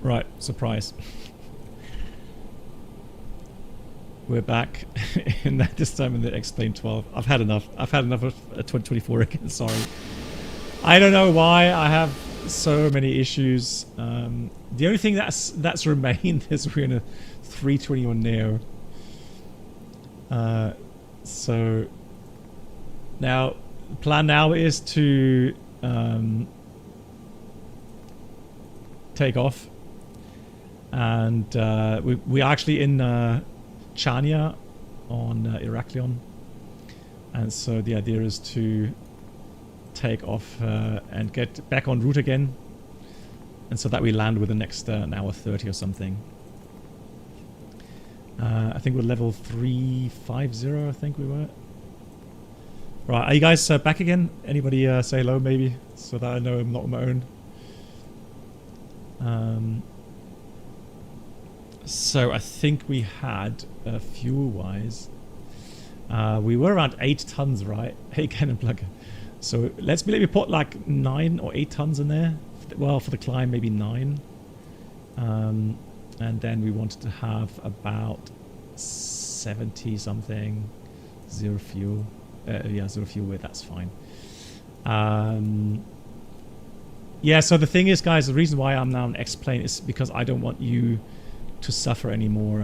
Right, surprise. We're back in that, this time in the X-PLane12. I've had enough. I've had enough of 2024 again, sorry. I don't know why I have so many issues. The only thing that's remained is we're in a 321 Neo. So now the plan now is to take off, and we are actually in Chania on Heraklion, and so the idea is to take off and get back en route again, and so that we land within the next an hour 30 or something. I think we're level 350, I think we were. Right, are you guys back again? Anybody say hello maybe, so that I know I'm not on my own. So I think we had fuel-wise, we were around 8 tons, right? Hey, Cannon Plugger. So let's maybe put like 9 or 8 tons in there. Well, for the climb, maybe 9. And then we wanted to have about 70 something, zero fuel. Yeah, zero fuel weight, that's fine. Yeah, so the thing is, guys, the reason why I'm now on X-Plane is because I don't want you to suffer anymore,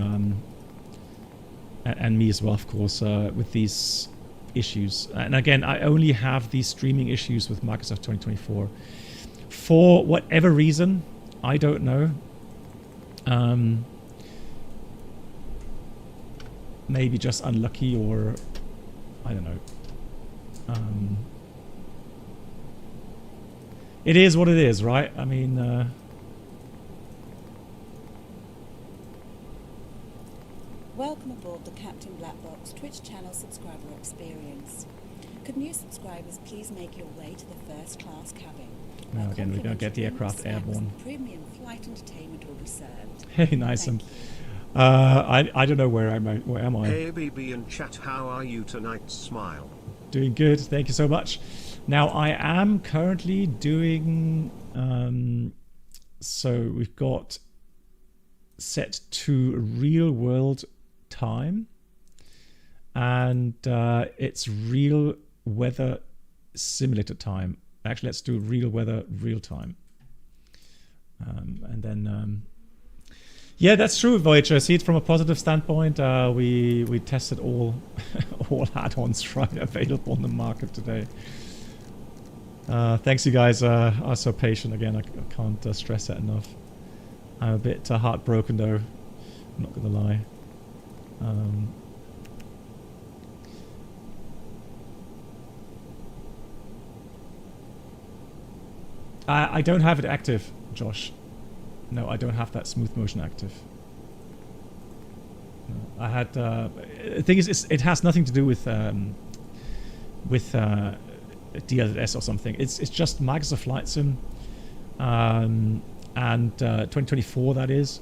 and me as well, of course, with these issues. And again, I only have these streaming issues with Microsoft 2024 for whatever reason. I don't know. Maybe just unlucky, or I don't know. It is what it is, right? I mean, welcome aboard the Captain Blackbox Twitch channel subscriber experience. Could new subscribers please make your way to the first class cabin? now again, we're going to get the aircraft airborne. Premium flight entertainment will be served. Hey, nice. I don't know where am I? Hey BB and chat, how are you tonight? Smile. Doing good, thank you so much. Now I am currently doing so we've got set to real world time, and it's real weather simulator time. Actually, let's do real weather real time, and then yeah, that's true, Voyager. See it from a positive standpoint. We tested all all add-ons right available on the market today. Thanks, you guys are so patient. Again, I can't stress that enough. I'm a bit heartbroken though, I'm not gonna lie. I don't have it active, Josh. No, I don't have that smooth motion active. No, I had the thing is, it has nothing to do with DLS or something. It's just Microsoft Flight Sim, and 2024, that is,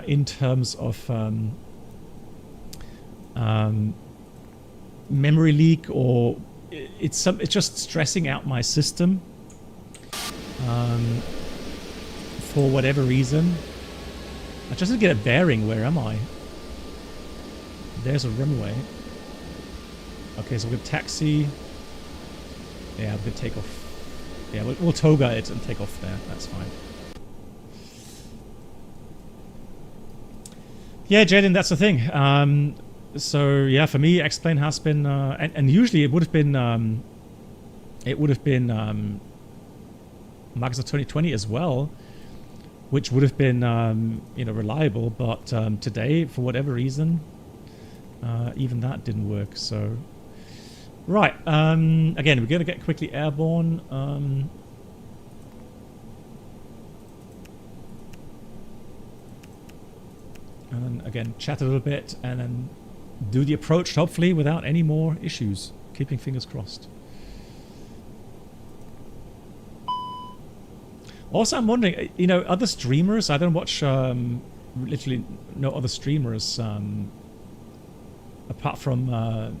in terms of memory leak, or it's just stressing out my system for whatever reason. I just need to get a bearing. Where am I? There's a runway. Okay, so we're gonna taxi. Yeah, we could take off. Yeah, we'll toga it and take off there. That's fine. Yeah, Jaden, that's the thing. So yeah, for me, X-Plane has been, and usually it would have been Microsoft 2020 as well, which would have been you know, reliable. But today, for whatever reason, even that didn't work. So. Right, again, we're going to get quickly airborne. And then, again, chat a little bit, and then do the approach, hopefully, without any more issues. Keeping fingers crossed. Also, I'm wondering, you know, other streamers, I don't watch literally no other streamers apart from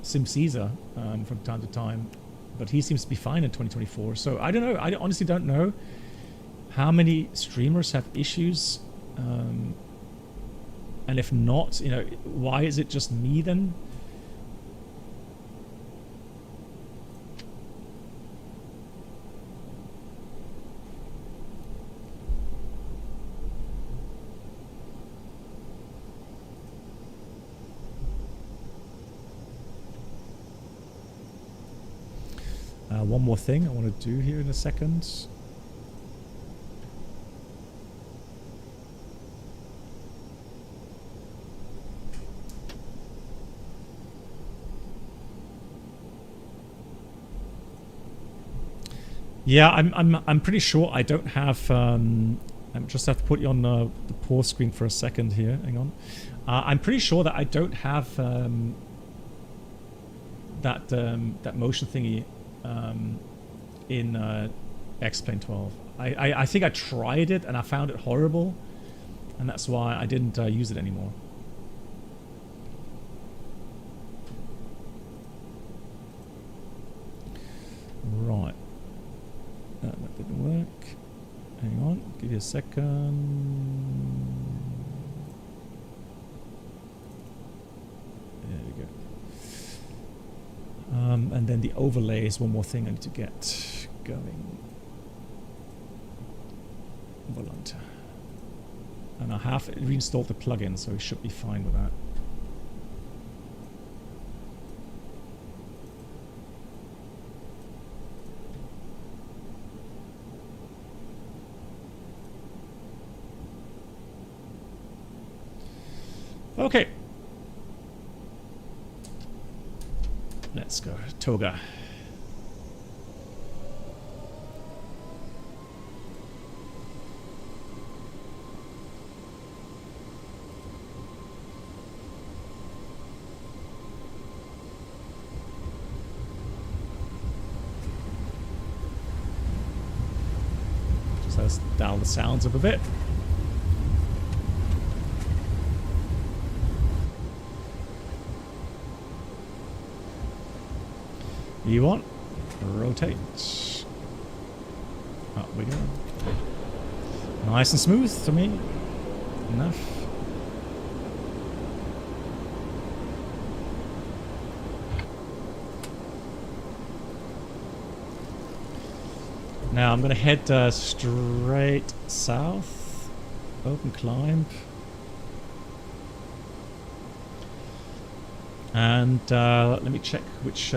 Sim Caesar from time to time, but he seems to be fine in 2024. So I don't know. I honestly don't know how many streamers have issues, and if not, you know, why is it just me then? One more thing I want to do here in a second. Yeah, I'm pretty sure I don't have. I just have to put you on the pause screen for a second here. Hang on. I'm pretty sure that I don't have that motion thingy in X-PLane12. I think I tried it and I found it horrible, and that's why I didn't use it anymore. Right. That didn't work. Hang on, give you a second. There we go. And then the overlay is one more thing I need to get going. Volant. And I have reinstalled the plugin, so it should be fine with that. Okay. Let's go. Toga. Just let's dial the sounds up a bit. You want rotate. Up we go. Nice and smooth to me. Enough. Now I'm going to head straight south. Open climb. And let me check which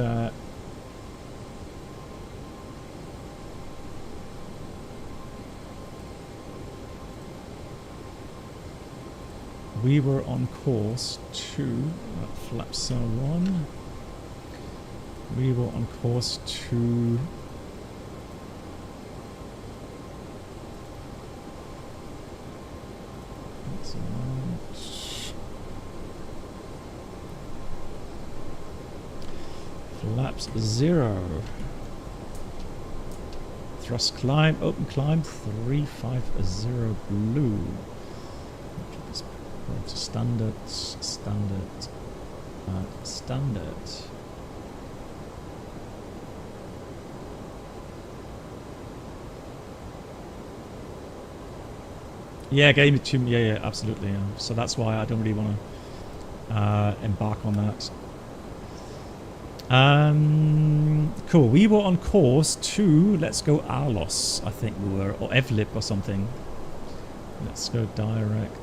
we were on course to flaps 1. We were on course to flaps 0. Thrust climb, open climb 350 blue. Standard, standard, standard. Yeah, game it to me. Yeah, absolutely. Yeah. So that's why I don't really want to embark on that. Cool. We were on course to, let's go Arlos, I think we were, or Evlip or something. Let's go direct.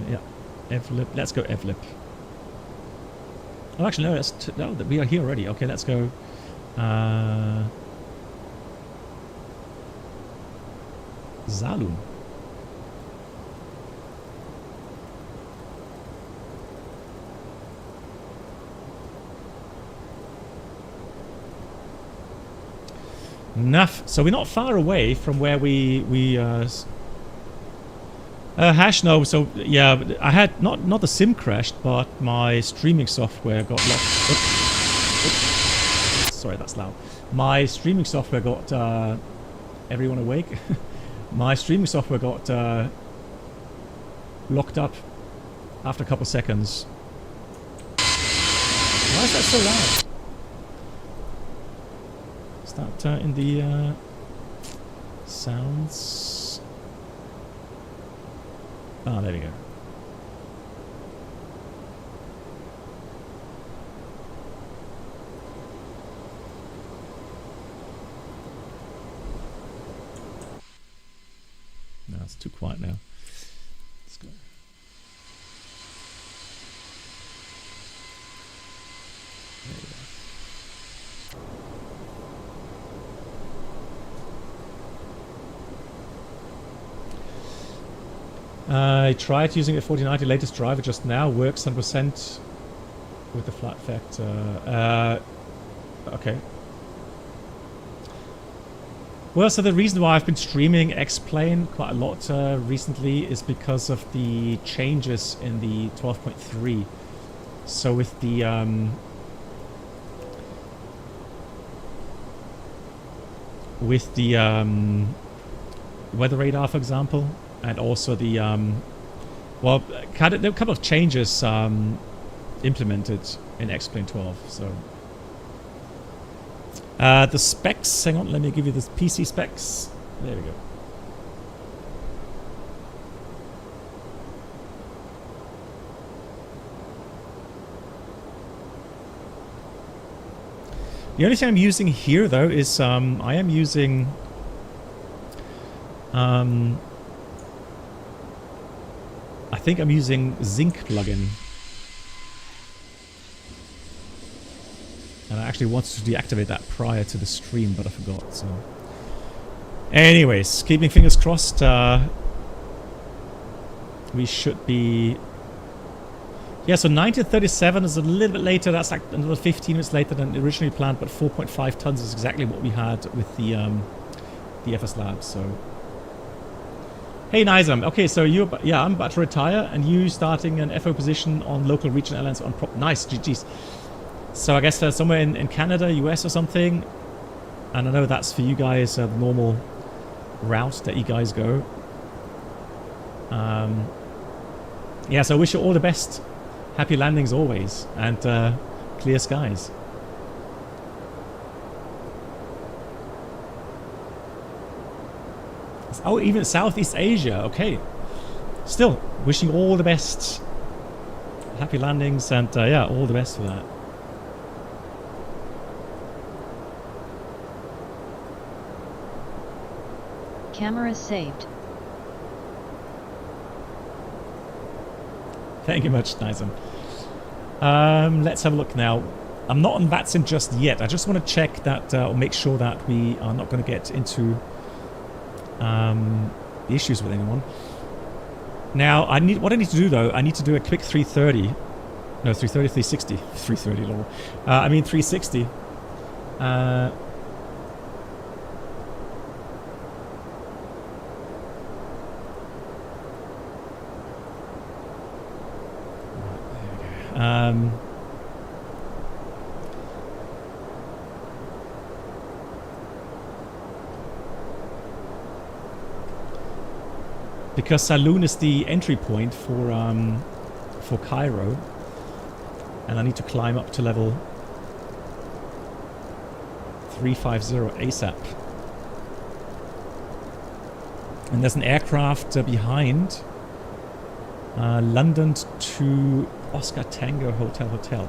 Yeah, Evlip. Let's go Evlip. Oh, actually, no. No, we are here already. Okay, let's go. Zalum. Enough. So we're not far away from where we HESH, no. So yeah, I had not the sim crashed, but my streaming software got locked. Oops. Sorry, that's loud. My streaming software got everyone awake. My streaming software got locked up after a couple of seconds. Why is that so loud? Is that in the sounds? Ah, there we go. No, it's too quiet now. Let's go. There we go. I tried using a 4090 latest driver just now. Works 100% with the flat factor. Okay. Well, so the reason why I've been streaming X-Plane quite a lot recently is because of the changes in the 12.3. So with the weather radar, for example, and also the well, there are a couple of changes implemented in X-PLane12. So the specs, hang on, let me give you the PC specs. There we go. The only thing I'm using here, though, is I am using I think I'm using Zinc plugin. And I actually wanted to deactivate that prior to the stream, but I forgot, so... Anyways, keeping fingers crossed, we should be... Yeah, so 1937 is a little bit later. That's like another 15 minutes later than originally planned, but 4.5 tons is exactly what we had with the FS Lab, so... Hey Nizam, okay, so you, yeah, I'm about to retire, and you starting an FO position on local regional airlines on prop. Nice, GG's. So I guess somewhere in Canada, US or something, and I know that's for you guys the normal route that you guys go. Yeah, so I wish you all the best, happy landings always, and clear skies. Oh, even Southeast Asia. Okay. Still, wishing all the best. Happy landings and yeah, all the best for that. Camera saved. Thank you much, Nizam. Let's have a look now. I'm not on VATSIM just yet. I just want to check that or make sure that we are not going to get into issues with anyone. Now, what I need to do though, I need to do a quick 330. No, 330, 360. 330, lol. I mean 360. There we go. Because Saloon is the entry point for Cairo, and I need to climb up to level 350 ASAP. And there's an aircraft behind London to Oscar Tango Hotel.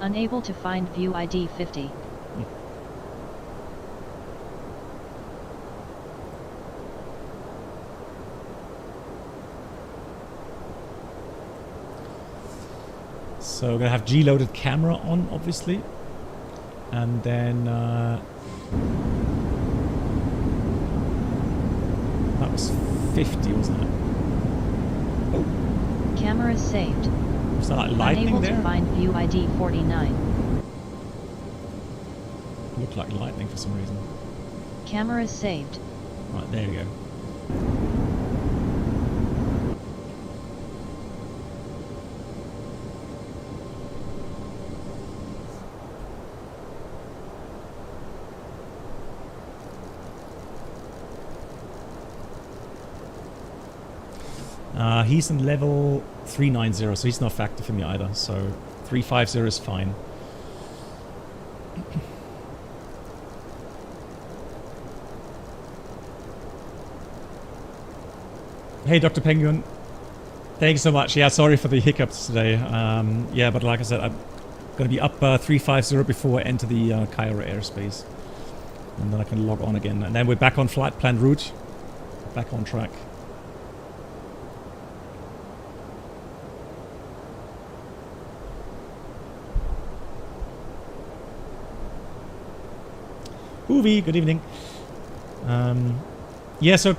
Unable to find view ID 50. So we're gonna have G-loaded camera on, obviously, and then that was 50, wasn't it? Oh, Camera saved. Was that like lightning Unable there? to find view ID 49. Looked like lightning for some reason. Cameras saved. Right, there you go. He's in level 390, so he's not a factor for me either. So 350 is fine. Hey, Dr. Penguin. Thanks so much. Yeah, sorry for the hiccups today. Yeah, but like I said, I'm going to be up 350 before I enter the Cairo airspace. And then I can log on again. And then we're back on flight plan route. Back on track. Hoovy, good evening. Yeah, so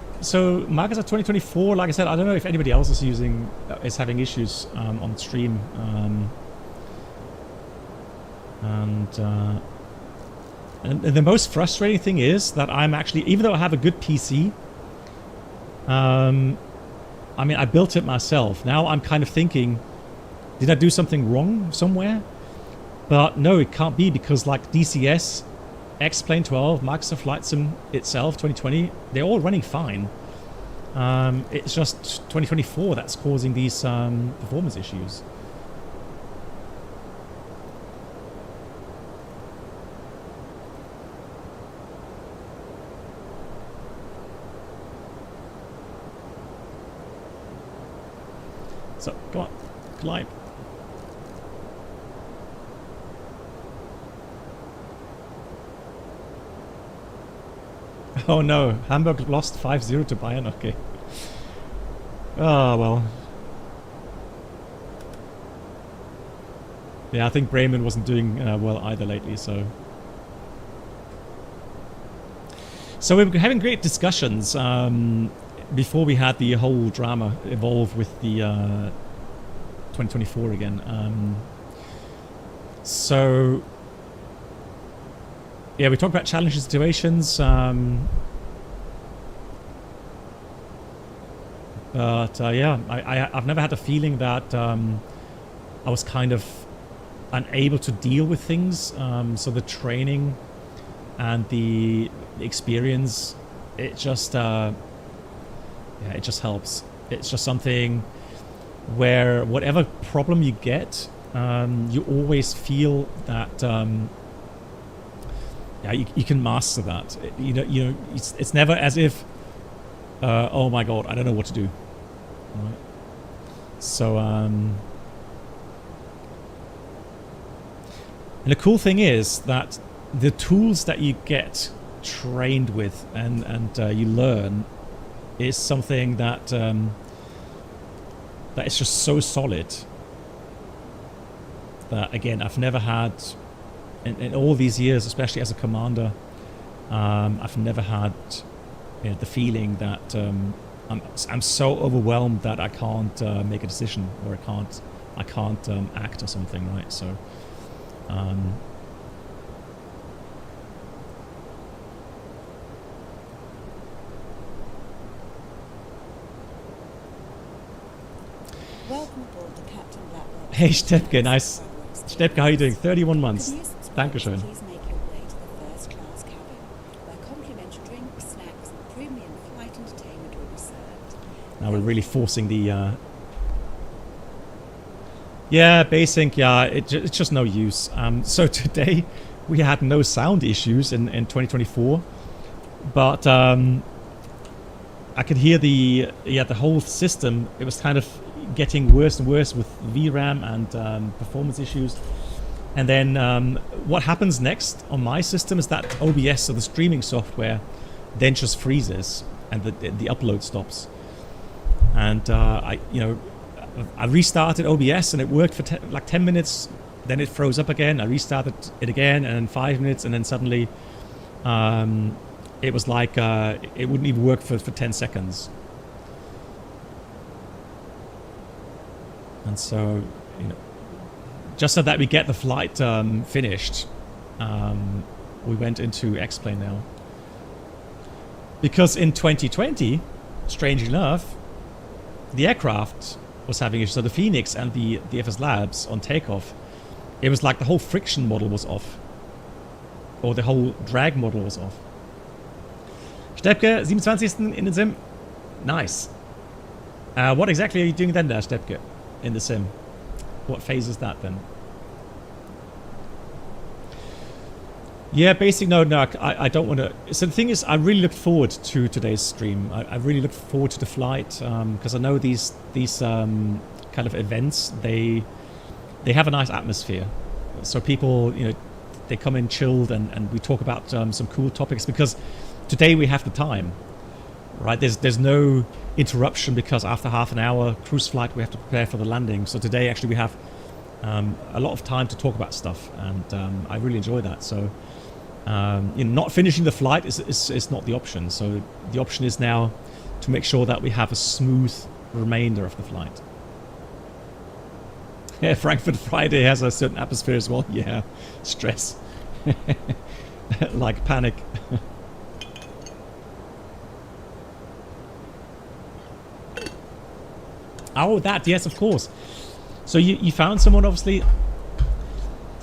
Marcus at 2024, like I said, I don't know if anybody else is having issues on stream. And the most frustrating thing is that I'm actually, even though I have a good PC, I mean, I built it myself. Now I'm kind of thinking, did I do something wrong somewhere? But no, it can't be, because like DCS, X-PLane12, Microsoft Flight Sim itself, 2020, they're all running fine. It's just 2024 that's causing these performance issues. So, come on, climb. Oh no, Hamburg lost 5-0 to Bayern, okay. Oh well. Yeah, I think Bremen wasn't doing well either lately, so... So we were having great discussions before we had the whole drama evolve with the 2024 again. So... Yeah, we talked about challenging situations, but yeah, I've never had a feeling that I was kind of unable to deal with things. So the training and the experience, it just yeah, it just helps. It's just something where whatever problem you get, you always feel that. Yeah, you can master that. You know, it's never as if, oh my god, I don't know what to do. Right? So, and the cool thing is that the tools that you get trained with and you learn is something that that is just so solid that, again, I've never had. In all these years, especially as a commander, I've never had the feeling that I'm so overwhelmed that I can't make a decision, or I can't act or something, right? So, Welcome aboard the Captain Black Box. hey Stepke, nice. Stepke, how are you doing? 31 months. Dankeschön. Please make your way to the first class cabin, where complimentary drinks, snacks, and premium flight entertainment will be served. Now we're really forcing the... Yeah, basync, yeah, it's just no use. So today we had no sound issues in 2024, but I could hear the whole system. It was kind of getting worse and worse with VRAM and performance issues. And then what happens next on my system is that OBS, so the streaming software, then just freezes and the upload stops. And I restarted OBS and it worked for like 10 minutes. Then it froze up again. I restarted it again, and then 5 minutes, and then suddenly it was like it wouldn't even work for 10 seconds. And so, you know, just so that we get the flight finished, we went into X-Plane now. Because in 2020, strangely enough, the aircraft was having issues. So the Phoenix and the FS Labs on takeoff, it was like the whole friction model was off. Or the whole drag model was off. Steppke, 27. in den Sim. Nice. What exactly are you doing then there, Steppke, in the Sim? What phase is that then? Yeah, basic. No, I don't want to. So the thing is, I really look forward to today's stream. I really look forward to the flight because I know these kind of events, they have a nice atmosphere. So people, you know, they come in chilled and we talk about some cool topics because today we have the time, right? There's no interruption because after half an hour cruise flight we have to prepare for the landing. So today actually we have a lot of time to talk about stuff, and I really enjoy that. So. You know, not finishing the flight is not the option. So the option is now to make sure that we have a smooth remainder of the flight. Yeah, Frankfurt Friday has a certain atmosphere as well. Yeah, stress. Like panic. Oh, that, yes, of course. So you found someone, obviously.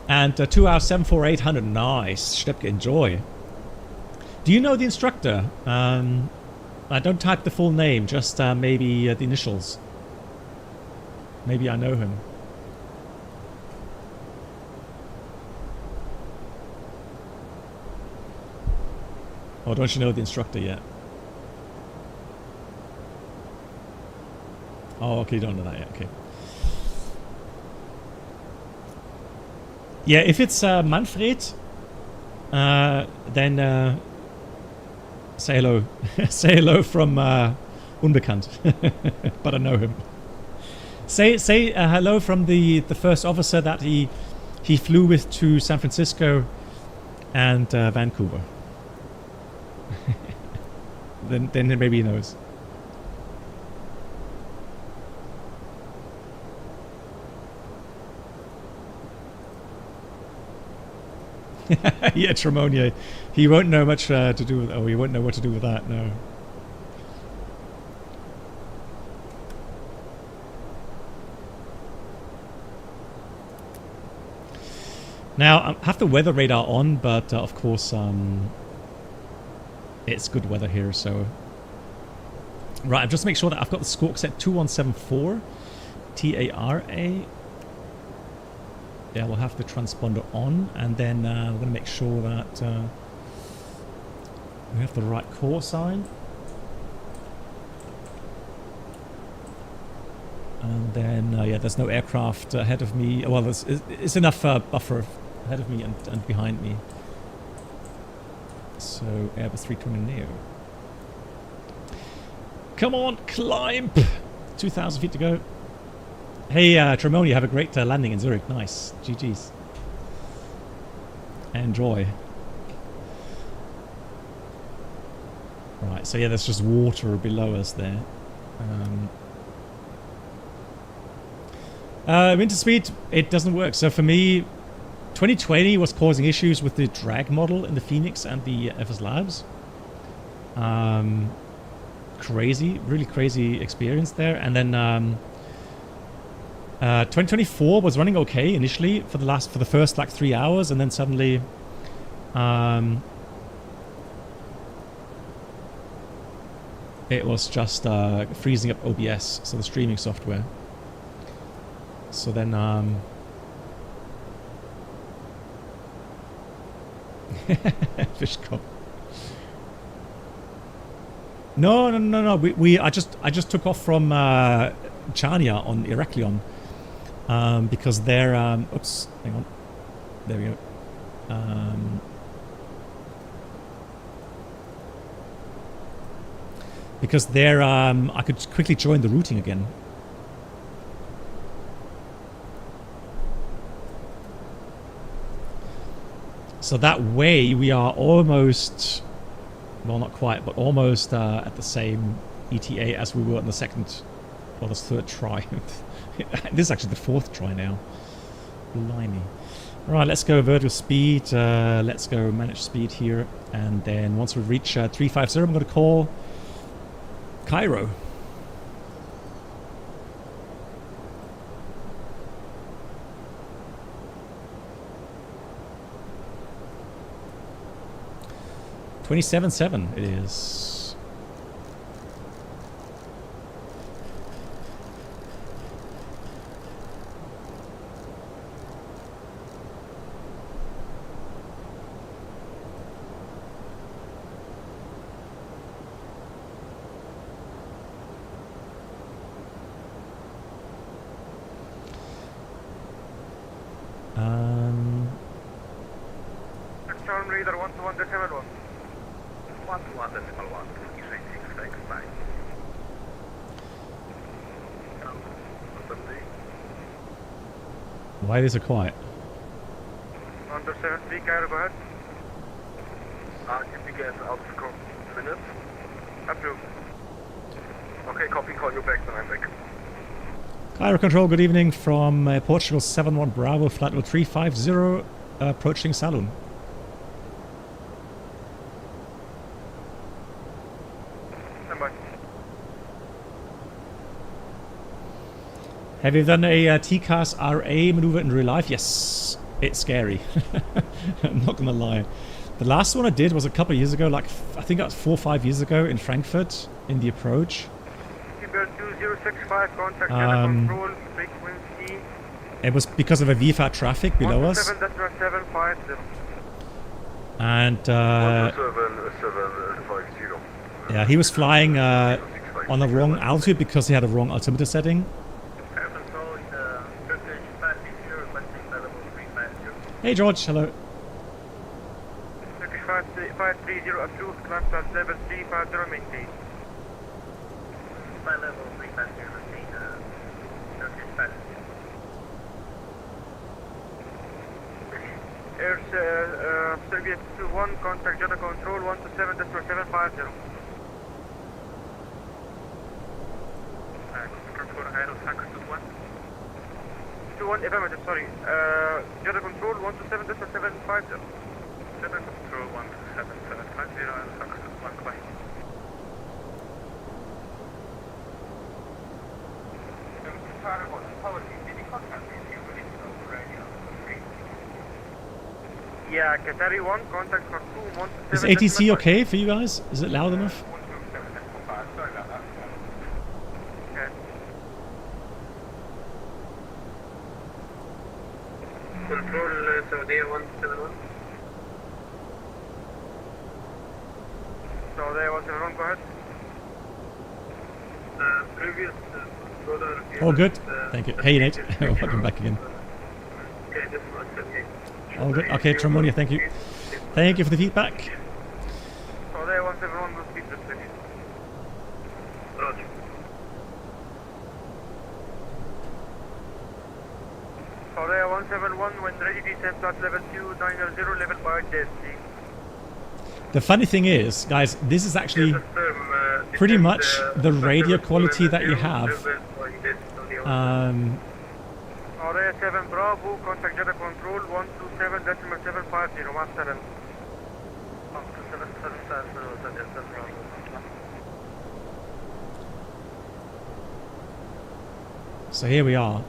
And 2 hours, 74800. Nice. Steppke, enjoy. Do you know the instructor? I don't type the full name, just maybe the initials. Maybe I know him. Or don't you know the instructor yet? Oh, okay, you don't know that yet. Okay. Yeah, if it's Manfred, then say hello. Say hello from Unbekannt. But I know him. Say hello from the first officer that he flew with to San Francisco and Vancouver. then maybe he knows. Yeah, Tremontier. He won't know much to do with. Oh, he won't know what to do with that. No. Now I have the weather radar on, but of course, it's good weather here. So, right, just make sure that I've got the squawk set 2174 TARA. Yeah, we'll have the transponder on, and then we're going to make sure that we have the right call sign. And then, yeah, there's no aircraft ahead of me. Well, it's enough buffer ahead of me and behind me. So, Airbus 320 Neo. Come on, climb! 2,000 feet to go. Hey, Tremontier, have a great landing in Zurich. Nice. GG's. Enjoy. Right, so yeah, there's just water below us there. Winter speed, it doesn't work. So for me, 2020 was causing issues with the drag model in the Phoenix and the FS Labs. Crazy, really crazy experience there. And then 2024 was running okay initially for the first like 3 hours, and then suddenly it was just freezing up OBS, so the streaming software. So then fish cop. No. I just took off from Chania on Heraklion. Because they're oops, hang on, there we go. Because they're I could quickly join the routing again. So that way we are almost, well, not quite, but almost at the same ETA as we were on the second or the third try. This is actually the 4th try now. Blimey. Right, let's go vertical speed. Let's go manage speed here. And then once we reach 350, I'm going to call Cairo. $27.7 it is. Sharm Raider 121.1. 121.1. Thanks, bye. Why are they so quiet? Under 73, Cairo, go ahead. GPS out for minutes. Approved. Okay, copy, call you back when I'm back. Cairo Control, good evening from Portugal 71 Bravo, flight level 350, approaching Saloon. Have you done a TCAS RA maneuver in real life? Yes, it's scary. I'm not gonna lie. The last one I did was a couple of years ago, like I think that was 4 or 5 years ago in Frankfurt in the approach. 2065, contact control frequency. It was because of a VFAT traffic below us. And yeah, he was flying on the wrong altitude because he had a wrong altimeter setting. Hey George, hello. Turkish 530 approved, climb class level 350 maintain. Flight level 350 maintain, Turkish passenger. Air Serbia 21, contact Jetta control 127.750. Control Cairo, Tanker 21. 21 affirmative, sorry. Jetta control 127.750. Jetta control 127.750 and Tanker 21, goodbye. Yeah, Qatari 1, contact for 2, Is ATC okay for you guys? Is it loud enough? Sorry about that. Okay. Control Saudi 171. Saudi 171, go ahead. Previous controller. Oh, good. Thank you. Hey, Nate. Welcome back again. Okay, this was okay. Oh, good. Okay, Tremonia, thank you. Thank you for the feedback. Saudi 171 will speed restriction. Roger. Saudi 171, when ready, descend flight level 290, level by JSC. The funny thing is, guys, this is actually pretty much the radio quality that you have. Saudi 7 Bravo, contact Jetta control 127.750, 17. So here we are,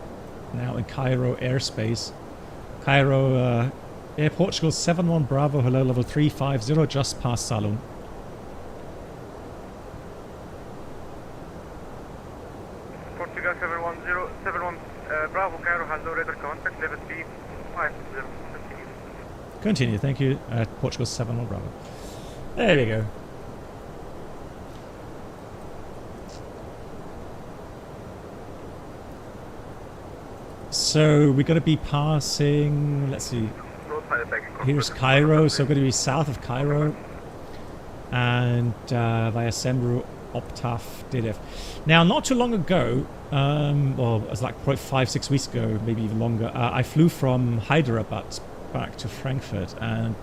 now in Cairo airspace. Cairo, Air Portugal 71 Bravo, hello, level 350, just past Saloon. Portugal 71 Bravo, Cairo has no radar contact, level 350. Continue, thank you. Portugal 71 Bravo. There we go. So we're going to be passing, let's see, here's Cairo, so we're going to be south of Cairo and via Sembru, Optaf, Dilef. Now, not too long ago, well, it was like probably 5-6 weeks ago, maybe even longer, I flew from Hyderabad back to Frankfurt, and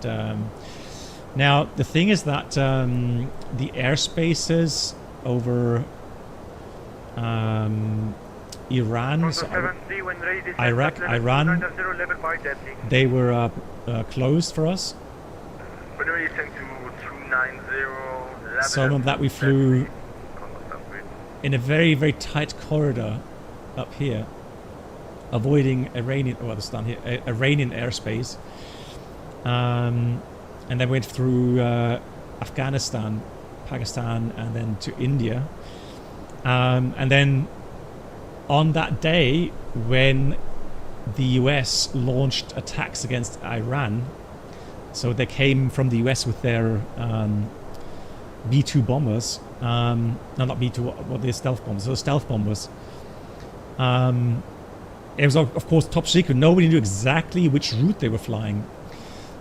now the thing is that the airspaces over Iran, so 173 when ready, descend Iraq, at level Iran, 290, level by deadly. they were closed for us. When ready, descend to 290, level. Some of that we flew in a very, very tight corridor up here, avoiding Iranian, well, it's down here, Iranian airspace. And then went through Afghanistan, Pakistan, and then to India. And then on that day, when the US launched attacks against Iran, so they came from the US with their B-2 bombers, no, not B-2, what they're stealth bombers, so stealth bombers. It was, of course, top secret. Nobody knew exactly which route they were flying.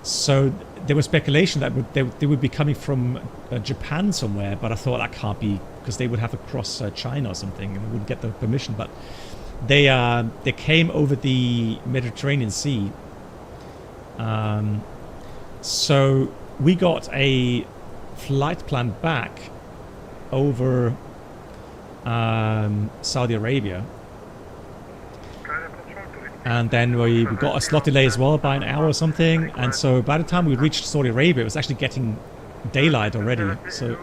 So there was speculation that they would be coming from Japan somewhere, but I thought that can't be, because they would have to cross China or something and wouldn't get the permission. But they came over the Mediterranean Sea. So we got a flight plan back over Saudi Arabia. And then we got a slot delay as well by an hour or something. And so by the time we reached Saudi Arabia, it was actually getting daylight already. So,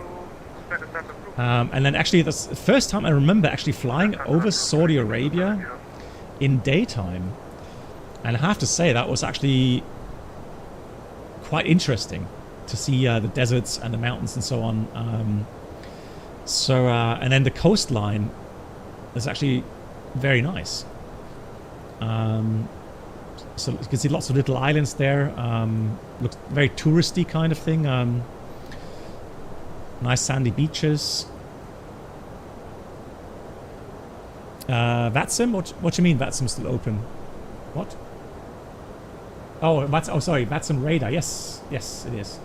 and then actually that's the first time I remember actually flying over Saudi Arabia in daytime. And I have to say that was actually quite interesting to see the deserts and the mountains and so on. And then the coastline is actually very nice. So you can see lots of little islands there. Looks very touristy kind of thing. Nice sandy beaches. VATSIM? What do you mean VATSIM's still open? What? Oh, sorry, VATSIM radar. Yes, yes, it is.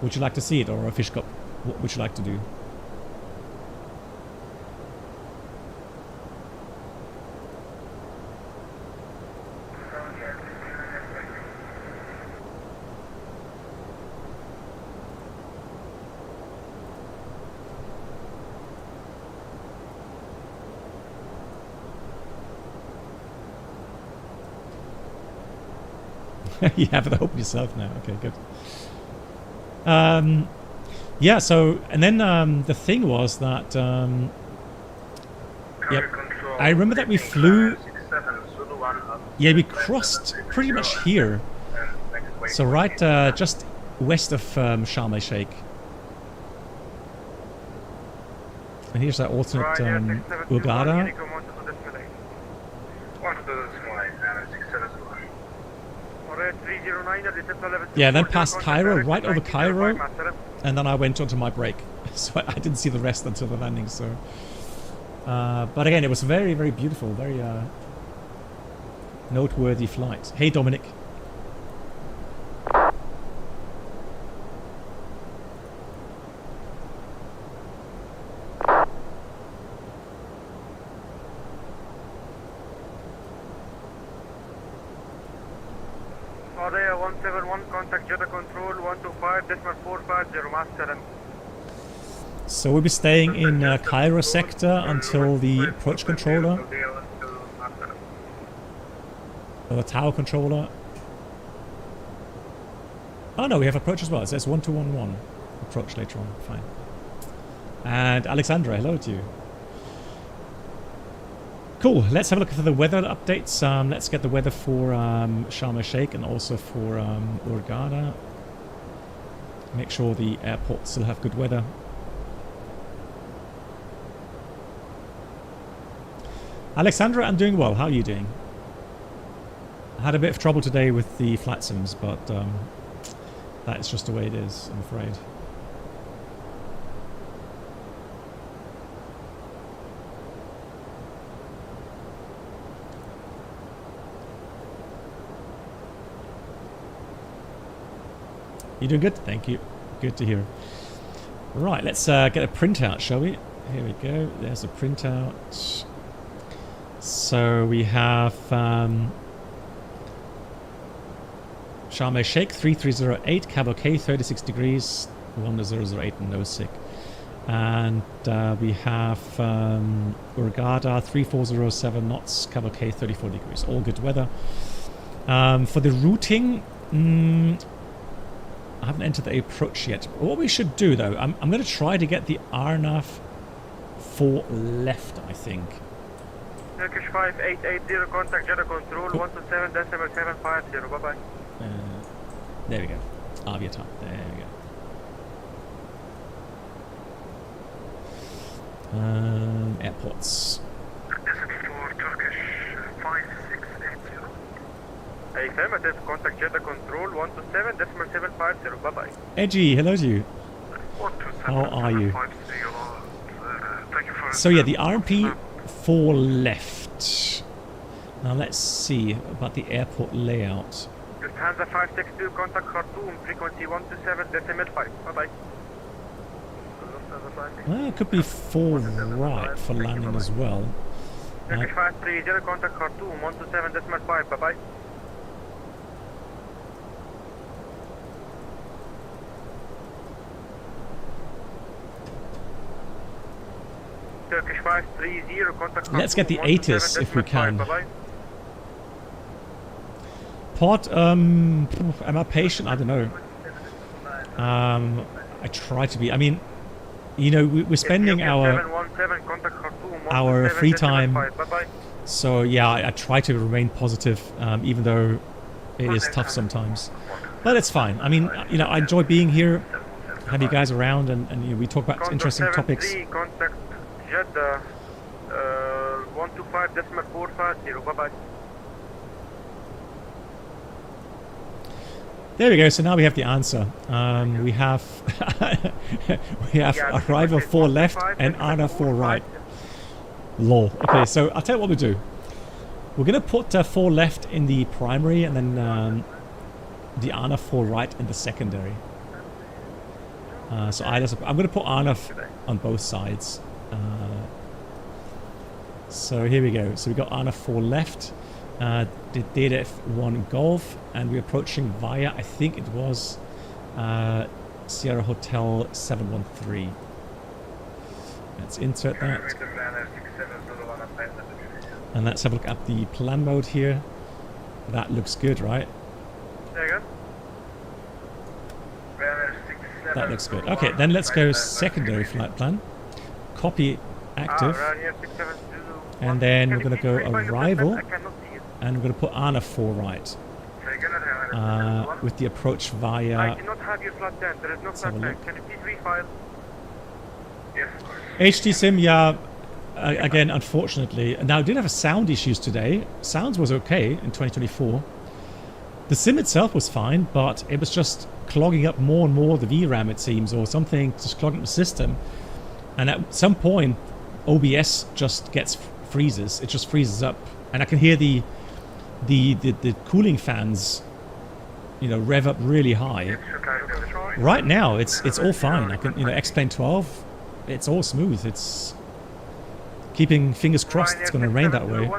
Would you like to see it, or a fish cup? What would you like to do? You have it open yourself now. Okay, good. Yeah, so, and then the thing was that, yep, I remember that we flew, yeah, we crossed pretty much here. So right just west of Sharm El-Sheikh. And here's that alternate Hurghada. Yeah, then past Cairo, right over Cairo, and then I went onto my break. So I didn't see the rest until the landing, so... but again, it was very, very beautiful, very noteworthy flight. Hey, Dominic. Area 171, contact Jeddah Control 125.450, master. So we'll be staying in Cairo sector until the approach controller, or the tower controller. Oh no, we have approach as well. It says 1211 approach later on. Fine. And Alexandra, hello to you. Cool. Let's have a look for the weather updates. Let's get the weather for Sharm El-Sheikh and also for Hurghada. Make sure the airports still have good weather. Alexandra, I'm doing well. How are you doing? I had a bit of trouble today with the flight sims, but that is just the way it is, I'm afraid. You're doing good? Thank you. Good to hear. Right, let's get a printout, shall we? Here we go. There's a printout. So we have Sharm El-Sheikh 3308, cab OK, 36 degrees, 1008 and no sick. And we have Urgada 3407 knots, cavalcade 34 degrees. All good weather. For the routing, I haven't entered the approach yet. What we should do though, I'm going to try to get the RNAV 4 left, I think. Turkish 5880, contact Jeddah control, Cool. 127.750, bye-bye. There we go. Aviator. There we go. Airports. This is for Turkish 5680. Affirmative, contact Jeddah control, 127.750, bye-bye. Edgy, hello to you. How are you? So yeah, the RMP 4 left. Now let's see about the airport layout. Lufthansa 562, contact Khartoum, frequency 127.5, bye-bye. Well, it could be 4 right for landing as well. Turkish 530, contact Khartoum, 127.5, bye-bye. Turkish 530, contact Let's get the Khartoum, ATIS if we can. 127.5, bye-bye. Pod, am I patient? I don't know. I try to be. I mean, you know, we're spending our free time. So yeah, I try to remain positive, even though it is tough sometimes. But it's fine. I mean, you know, I enjoy being here, have you guys around, and you know, we talk about interesting topics. Contact Jeddah 125.450, bye-bye. There we go. So now we have the answer. We have arrival 4 left and ANA 4 right. Lol. Okay, so I'll tell you what we'll do. We're gonna put 4 left in the primary, and then the ANA 4 right in the secondary. So I'm gonna put ANA on both sides. So here we go. So we got ANA 4 left. The data F1 Golf, and we're approaching via, I think it was Sierra Hotel 713. Let's insert that. And let's have a look at the plan mode here. That looks good, right? There you go. That looks good. Okay, then let's go secondary flight plan. Copy active. And then we're going to go arrival. And we're going to put ANA 4 right. With the approach via... I cannot have your flight plan. There is no flight plan. Can you please refile? Yes. HD Sim, yeah. Again, unfortunately. Now, I did have sound issues today. Sounds was okay in 2024. The sim itself was fine, but it was just clogging up more and more the VRAM, it seems, or something, just clogging up the system. And at some point, OBS just freezes. It just freezes up. And I can hear the cooling fans, you know, rev up really high. Right now, it's all fine. I can, you know, X-PLane12, it's all smooth. It's keeping fingers crossed it's going to rain that way.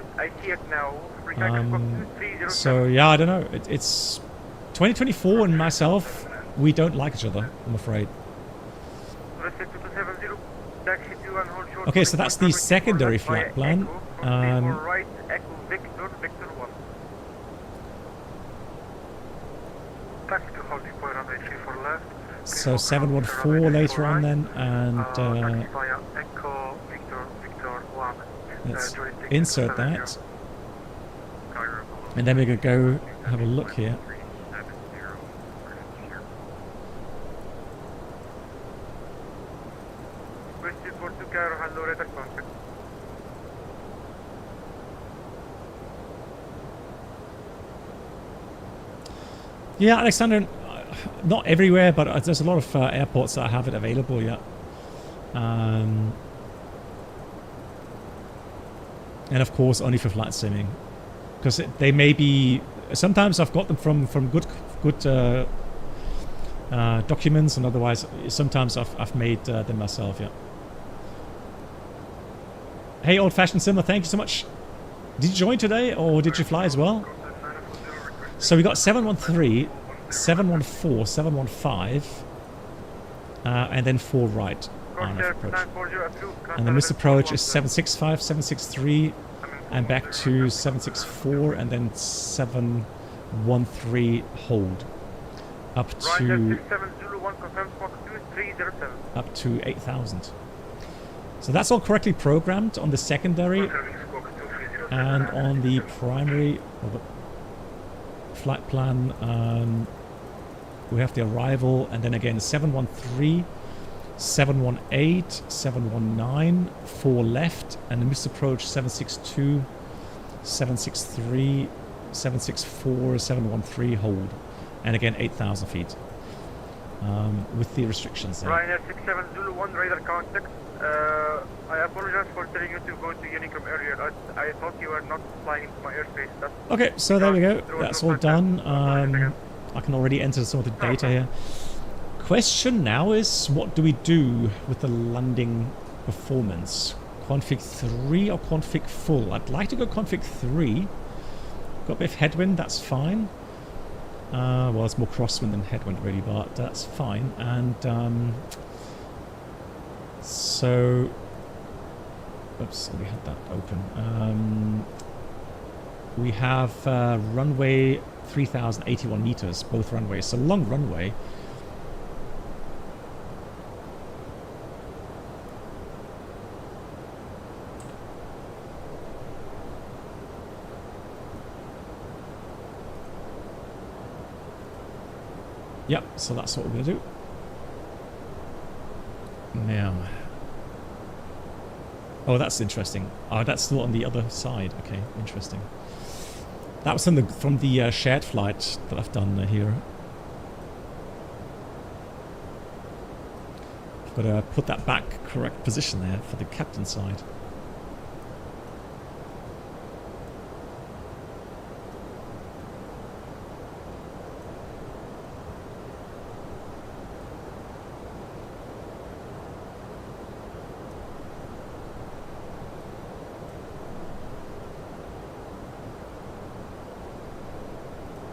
So yeah, I don't know. It's 2024 and myself, we don't like each other, I'm afraid. Okay, so that's the secondary flight plan. So 714 later on then, and let's insert that. And then we're going to go have a look here. Yeah, Alexander, not everywhere, but there's a lot of airports that have it available yet. And of course, only for flight simming, because they may be. Sometimes I've got them from good documents, and otherwise, sometimes I've made them myself. Yeah. Hey, old-fashioned simmer, thank you so much. Did you join today, or did you fly as well? So we got 713, 714, 715, and then 4 right. RNF approach. And the missed approach is 765, 763, and back to 764, and then 713 hold. Up to 8,000. So that's all correctly programmed on the secondary, and on the primary or the flight plan we have the arrival, and then again 713, 718, 719, 4 left, and the missed approach 762, 763, 764, 713 hold, and again 8,000 feet with the restrictions there. Ryanair 67 Zulu 1 radar contact. I apologize for telling you to go to Unicum earlier. I thought you were not flying into my airspace. Okay, so there we go. That's all done. I can already enter some of the data here. Question now is, what do we do with the landing performance? Config 3 or config full? I'd like to go config 3. Got a bit of headwind, that's fine. Well, it's more crosswind than headwind really, but that's fine. And so, oops, we had that open. We have runway 3,081 meters, both runways, so long runway. Yep, so that's what we're going to do. Now. Oh, that's interesting. Oh, that's still on the other side. Okay, interesting. That was from the shared flight that I've done here. I've got to put that back correct position there for the captain side.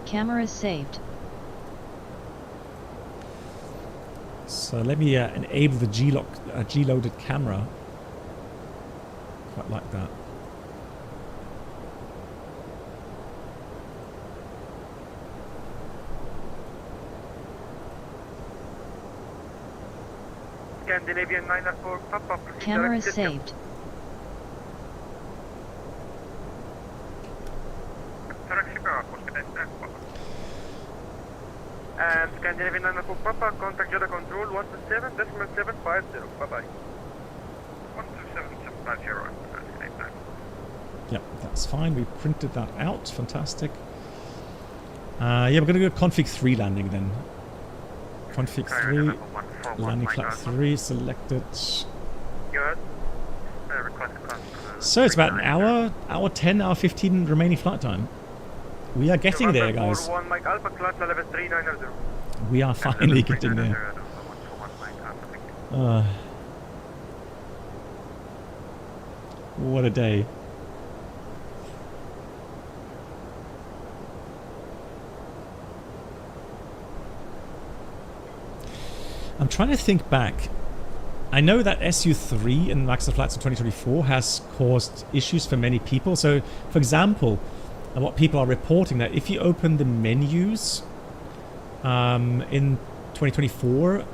Cameras saved. So let me enable the G-loaded camera. Quite like that. Scandinavian 904 pop-up. Cameras saved. And Scandinavian 904 Papa, contact Jeddah Control 127.750. Bye-bye. 127.750. Yep, that's fine. We printed that out. Fantastic. Yeah, we're going to go config 3 landing then. Config 3, landing flight 3, selected. So it's about an hour, hour 10, hour 15 remaining flight time. We are getting there, guys. We are finally getting there. What a day. I'm trying to think back. I know that SU3 in Maximum Flights in 2024 has caused issues for many people. So, for example, what people are reporting that if you open the menus in 2024,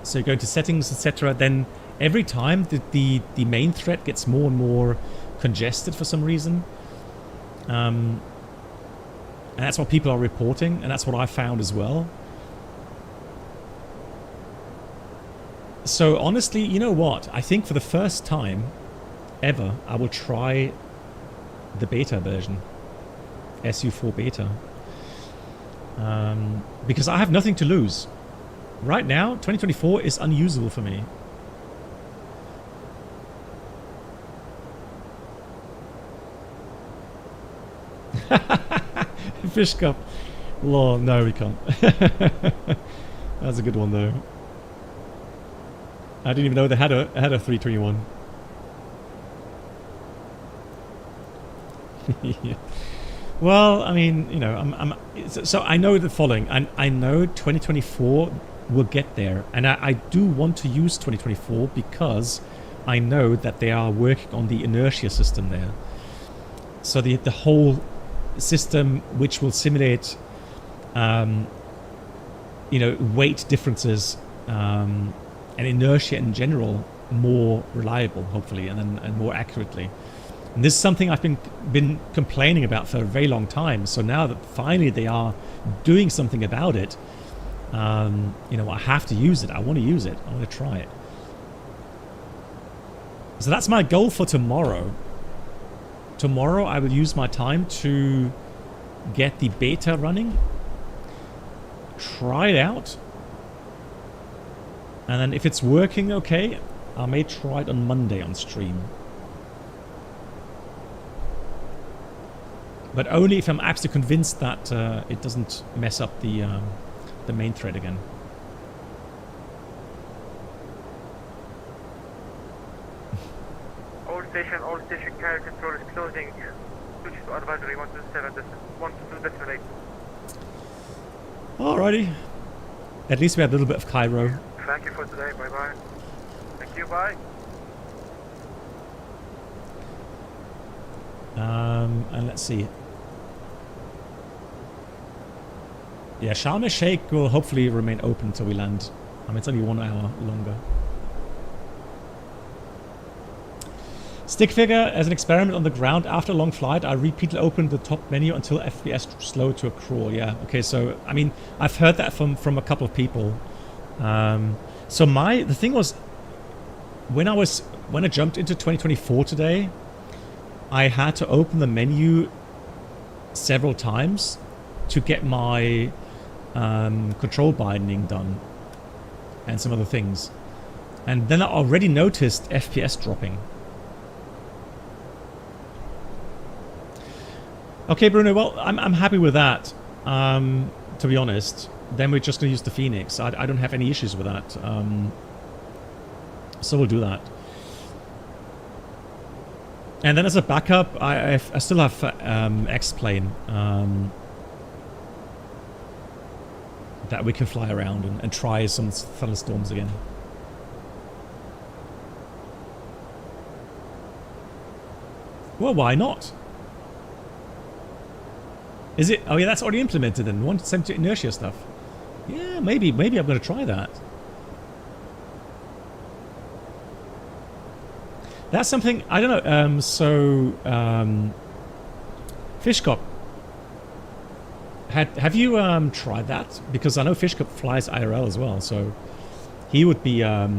so you go to settings, etc., then every time the main thread gets more and more congested for some reason. And that's what people are reporting, and that's what I found as well. So honestly, you know what? I think for the first time ever, I will try the beta version, SU4 beta, because I have nothing to lose. Right now, 2024 is unusable for me. Fish cup. Lord, no, we can't. That's a good one though. I didn't even know they had a 321. Yeah. Well, I mean, you know, so I know the following. I know 2024 we'll get there. And I do want to use 2024 because I know that they are working on the inertia system there. So the whole system which will simulate, you know, weight differences and inertia in general more reliable, hopefully, and more accurately. And this is something I've been complaining about for a very long time. So now that finally they are doing something about it, you know, I have to use it. I want to use it. I want to try it. So that's my goal for tomorrow. Tomorrow I will use my time to get the beta running, try it out, and then if it's working okay, I may try it on Monday on stream. But only if I'm absolutely convinced that it doesn't mess up the main thread again. All station carrier control is closing. Switch to advisory 122.8. Alrighty. At least we have a little bit of Cairo. Thank you for today. Bye bye. Thank you. Bye. And let's see. Yeah, Sharm El-Sheikh will hopefully remain open until we land. I mean, it's only 1 hour longer. Stick figure, as an experiment on the ground, after a long flight, I repeatedly opened the top menu until FPS slowed to a crawl. Yeah, okay, so, I mean, I've heard that from a couple of people. So the thing was, when I jumped into 2024 today, I had to open the menu several times to get my control binding done and some other things. And then I already noticed FPS dropping. Okay, Bruno, well, I'm happy with that, to be honest. Then we're just going to use the Phoenix. I don't have any issues with that. So we'll do that. And then as a backup, I still have X-Plane that we can fly around and try some thunderstorms again. Well, why not? Is it? Oh yeah, that's already implemented then. 170 inertia stuff. Yeah, maybe I'm going to try that. That's something, I don't know. Fishcop. Have you tried that? Because I know Fishcop flies IRL as well, so he would be a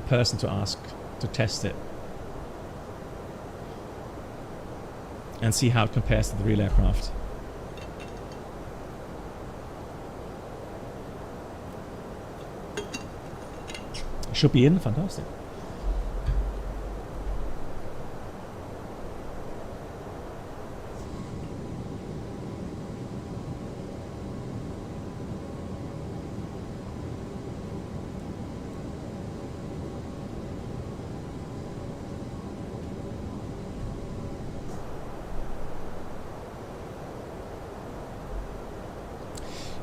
person to ask to test it. And see how it compares to the real aircraft. Should be in, fantastic.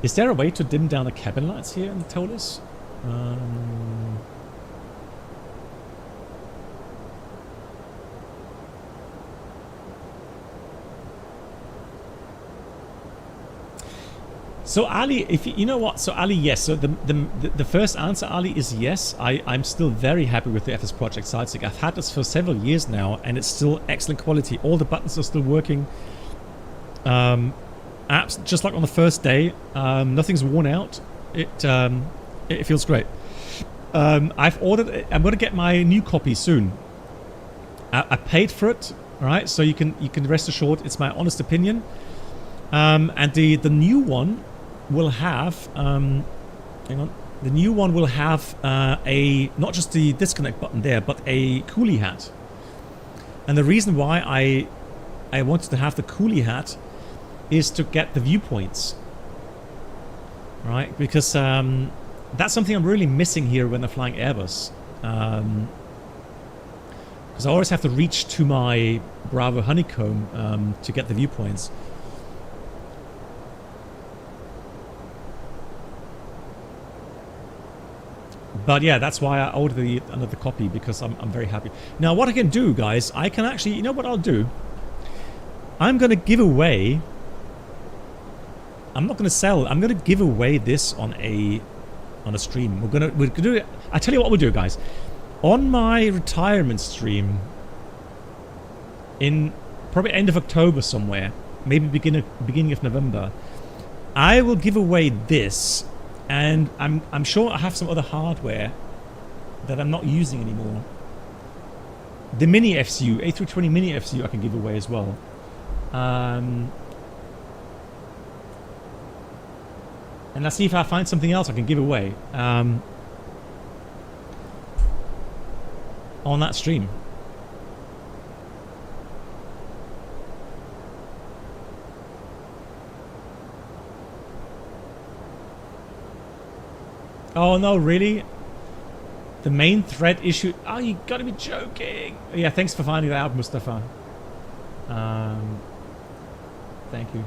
Is there a way to dim down the cabin lights here in Toliss? So Ali, if you know what, so Ali, yes. So the first answer, Ali, is yes. I'm still very happy with the FS Project Sightseeing. I've had this for several years now, and it's still excellent quality. All the buttons are still working. Apps, just like on the first day, nothing's worn out. It feels great. I've ordered it. I'm going to get my new copy soon. I paid for it, all right? So you can rest assured it's my honest opinion. And the new one will have hang on. The new one will have a not just the disconnect button there, but a coolie hat. And the reason why I wanted to have the coolie hat is to get the viewpoints, right? Because that's something I'm really missing here when I'm flying Airbus. Because I always have to reach to my Bravo honeycomb to get the viewpoints. But yeah, that's why I ordered another copy, because I'm very happy. Now what I can do, guys, I can actually, you know what I'll do? I'm going to give away, I'm not going to sell, I'm going to give away this on a stream. We're gonna do it. I tell you what we'll do, guys. On my retirement stream in probably end of October somewhere, maybe beginning of November, I will give away this, and I'm sure I have some other hardware that I'm not using anymore. The mini FCU, A320 mini FCU, I can give away as well. And let's see if I find something else I can give away on that stream. Oh no, really? The main thread issue? Oh, you gotta be joking. Yeah, thanks for finding that out, Mustafa. Thank you.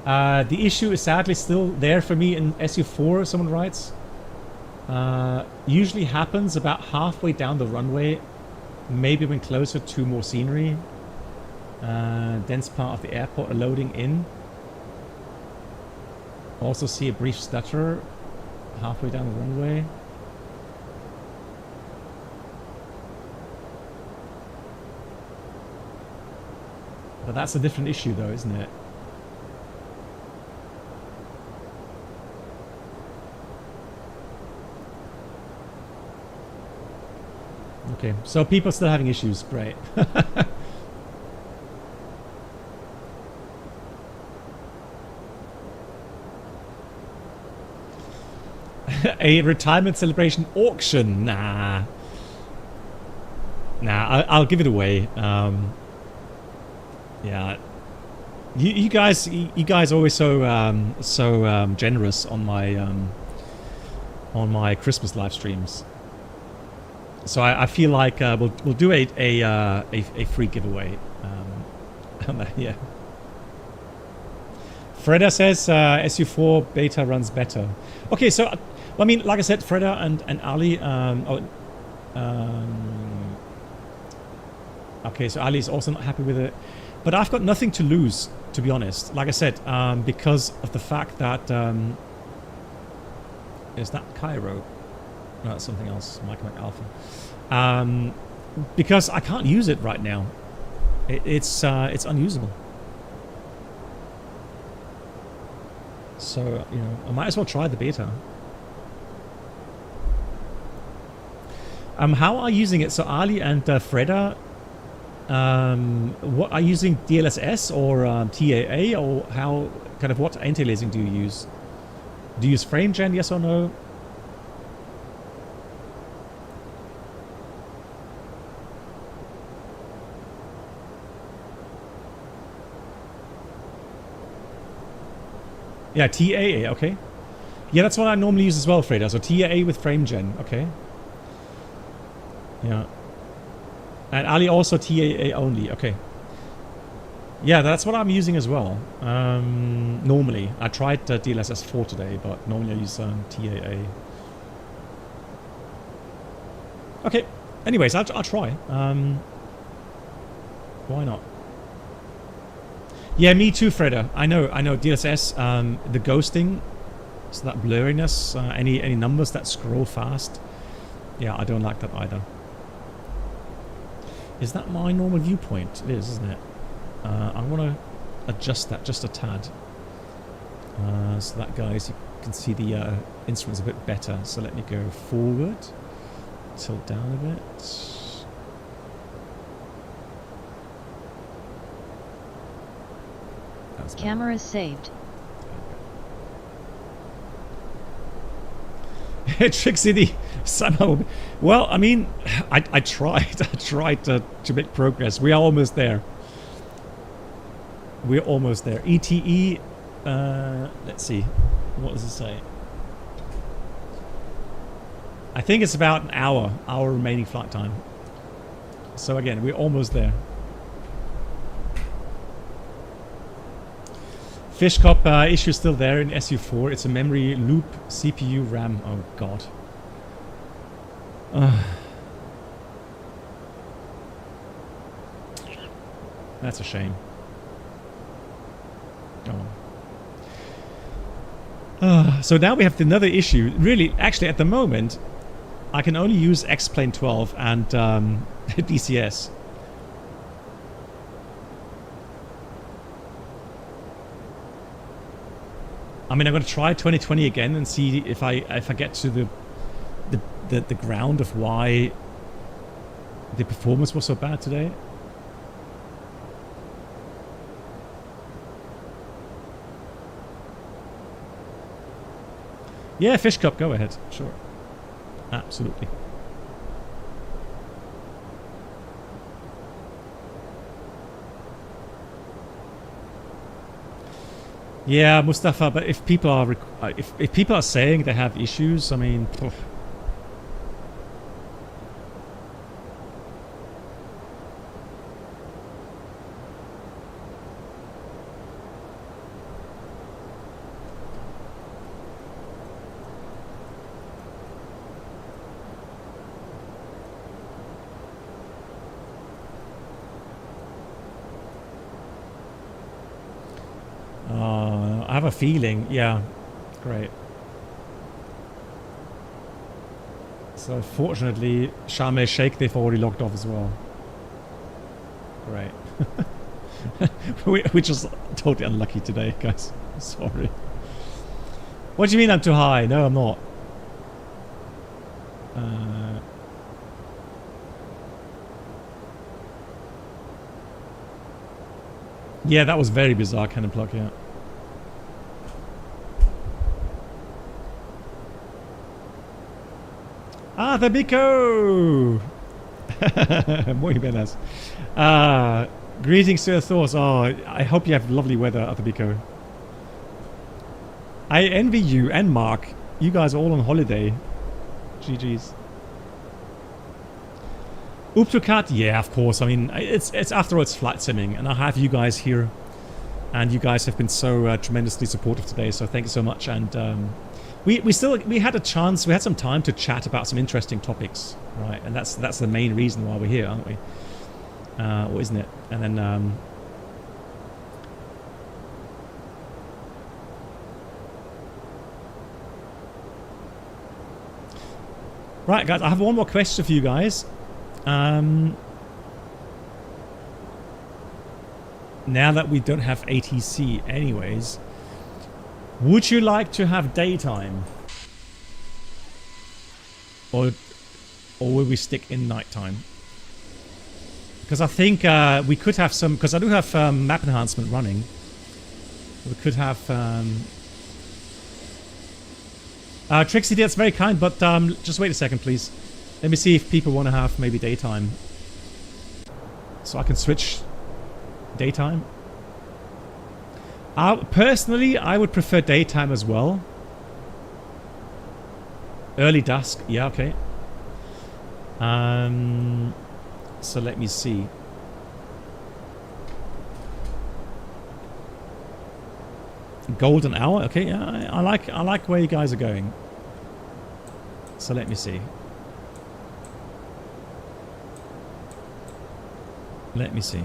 The issue is sadly still there for me in SU4, someone writes. Usually happens about halfway down the runway, maybe when closer to more scenery. Dense part of the airport are loading in. Also see a brief stutter halfway down the runway. But that's a different issue though, isn't it? Okay, so people are still having issues. Great. A retirement celebration auction? Nah. Nah, I'll give it away. Yeah. You guys are always so generous on my Christmas live streams. So I feel like we'll do a free giveaway. Yeah. Freda says SU4 beta runs better. Okay, so I mean, like I said, Freda and Ali. Okay, so Ali is also not happy with it, but I've got nothing to lose, to be honest. Like I said, because of the fact that is that Cairo? No, that's something else. Mike Alpha. Because I can't use it right now. It's unusable. So you know, I might as well try the beta. How are you using it? So Ali and Freda, what are you using? DLSS or TAA, or how kind of what anti-aliasing do you use? Do you use FrameGen? Yes or no? Yeah, TAA, okay. Yeah, that's what I normally use as well, Freda. So TAA with FrameGen, okay. Yeah. And Ali also TAA only, okay. Yeah, that's what I'm using as well. Normally. I tried DLSS4 today, but normally I use TAA. Okay. Anyways, I'll try. Why not? Yeah, me too, Freda. I know. DLSS, the ghosting, so that blurriness, any numbers that scroll fast. Yeah, I don't like that either. Is that my normal viewpoint? It is, isn't it? I want to adjust that just a tad. So that, guys, you can see the instruments a bit better. So let me go forward, tilt down a bit. Camera saved. Trixie the somehow. Well, I mean, I tried. I tried to make progress. We are almost there. We're almost there. ETE. Let's see. What does it say? I think it's about an hour remaining flight time. So again, we're almost there. Fish Cop issue still there in SU4. It's a memory loop, CPU, RAM. Oh god. That's a shame. Oh. So now we have another issue. Really, actually, at the moment, I can only use X-PLane12 and DCS. I mean, I'm going to try 2020 again and see if I get to the ground of why the performance was so bad today. Yeah, Fish Cup, go ahead. Sure. Absolutely. Yeah, Mustafa, but if people are if people are saying they have issues, I mean, I have a feeling, yeah, great. So fortunately, Sharm El-Sheikh they've already logged off as well. Great. We're just totally unlucky today, guys. Sorry. What do you mean I'm too high? No, I'm not. Yeah, that was very bizarre, Cannon Plug, yeah. Ah, the Biko! Muy buenas. Greetings to your thoughts. Oh, I hope you have lovely weather at the Biko. I envy you and Mark. You guys are all on holiday. GG's. Uptocat, yeah, of course. I mean, it's after all, it's flight simming, and I have you guys here, and you guys have been so tremendously supportive today. So thank you so much. And we had a chance. We had some time to chat about some interesting topics, right? And that's the main reason why we're here, aren't we? Or isn't it? And then right, guys, I have one more question for you guys. Now that we don't have ATC anyways, would you like to have daytime? Or will we stick in nighttime? Because I think we could have some, because I do have map enhancement running. We could have Trixie, that's very kind, but just wait a second, please. Let me see if people want to have maybe daytime. So I can switch daytime. Personally, I would prefer daytime as well. Early dusk, yeah, okay. So let me see. Golden hour, okay, yeah, I like where you guys are going. So let me see. Let me see.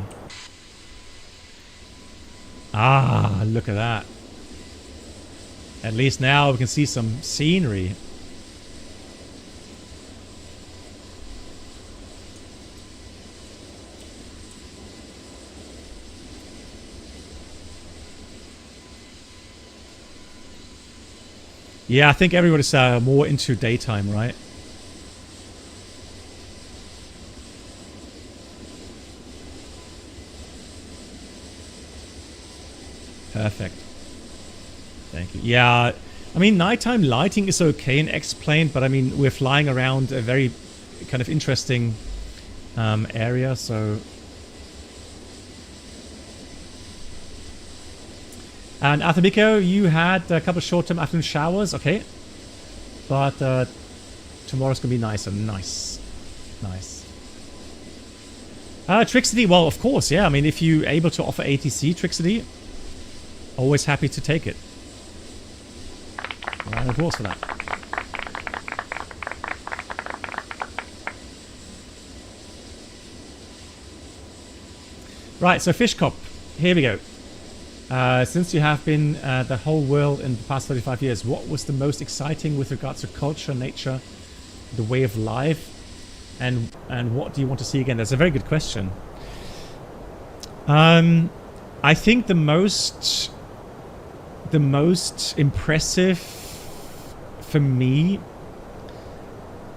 Ah, look at that. At least now we can see some scenery. Yeah, I think everybody's more into daytime, right? Perfect. Thank you. Yeah, I mean, nighttime lighting is okay in X-Plane, but I mean, we're flying around a very kind of interesting area, so... And Athabiko, you had a couple of short-term afternoon showers, okay. But tomorrow's going to be nicer. Nice. Nice. Trixity, well, of course, yeah. I mean, if you're able to offer ATC, Trixity, always happy to take it. Round of applause for that. Right, so Fish Cop, here we go. Since you have been the whole world in the past 35 years, what was the most exciting with regards to culture, nature, the way of life, and what do you want to see again? That's a very good question. I think the most impressive for me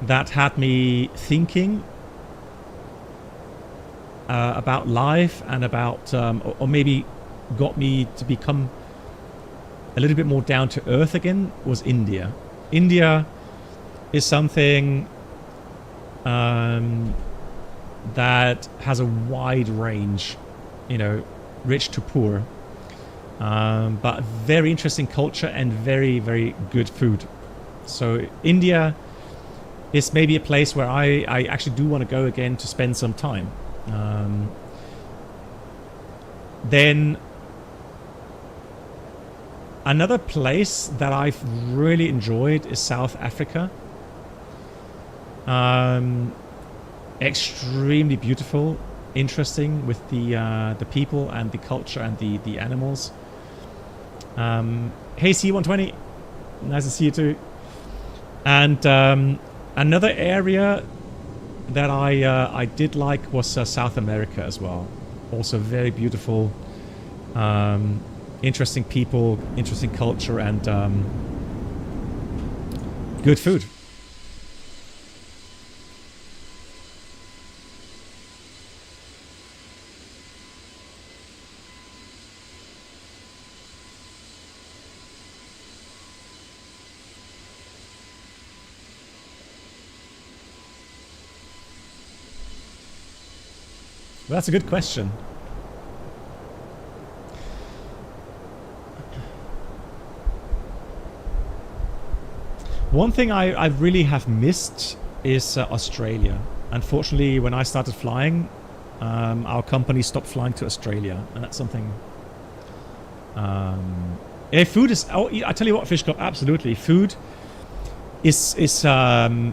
that had me thinking about life and about or maybe got me to become a little bit more down to earth again was India. India is something that has a wide range, you know, rich to poor, but very interesting culture and very, very good food. So India is maybe a place where I actually do want to go again to spend some time. Then another place that I've really enjoyed is South Africa. Extremely beautiful, interesting with the people and the culture and the animals. Hey C120, nice to see you too. And another area that I did like was South America as well. Also very beautiful, interesting people, interesting culture, and good food. Well, that's a good question. One thing I really have missed is Australia. Unfortunately, when I started flying, our company stopped flying to Australia, and that's something. Food is. Oh, I tell you what, Fish Club, absolutely, food is a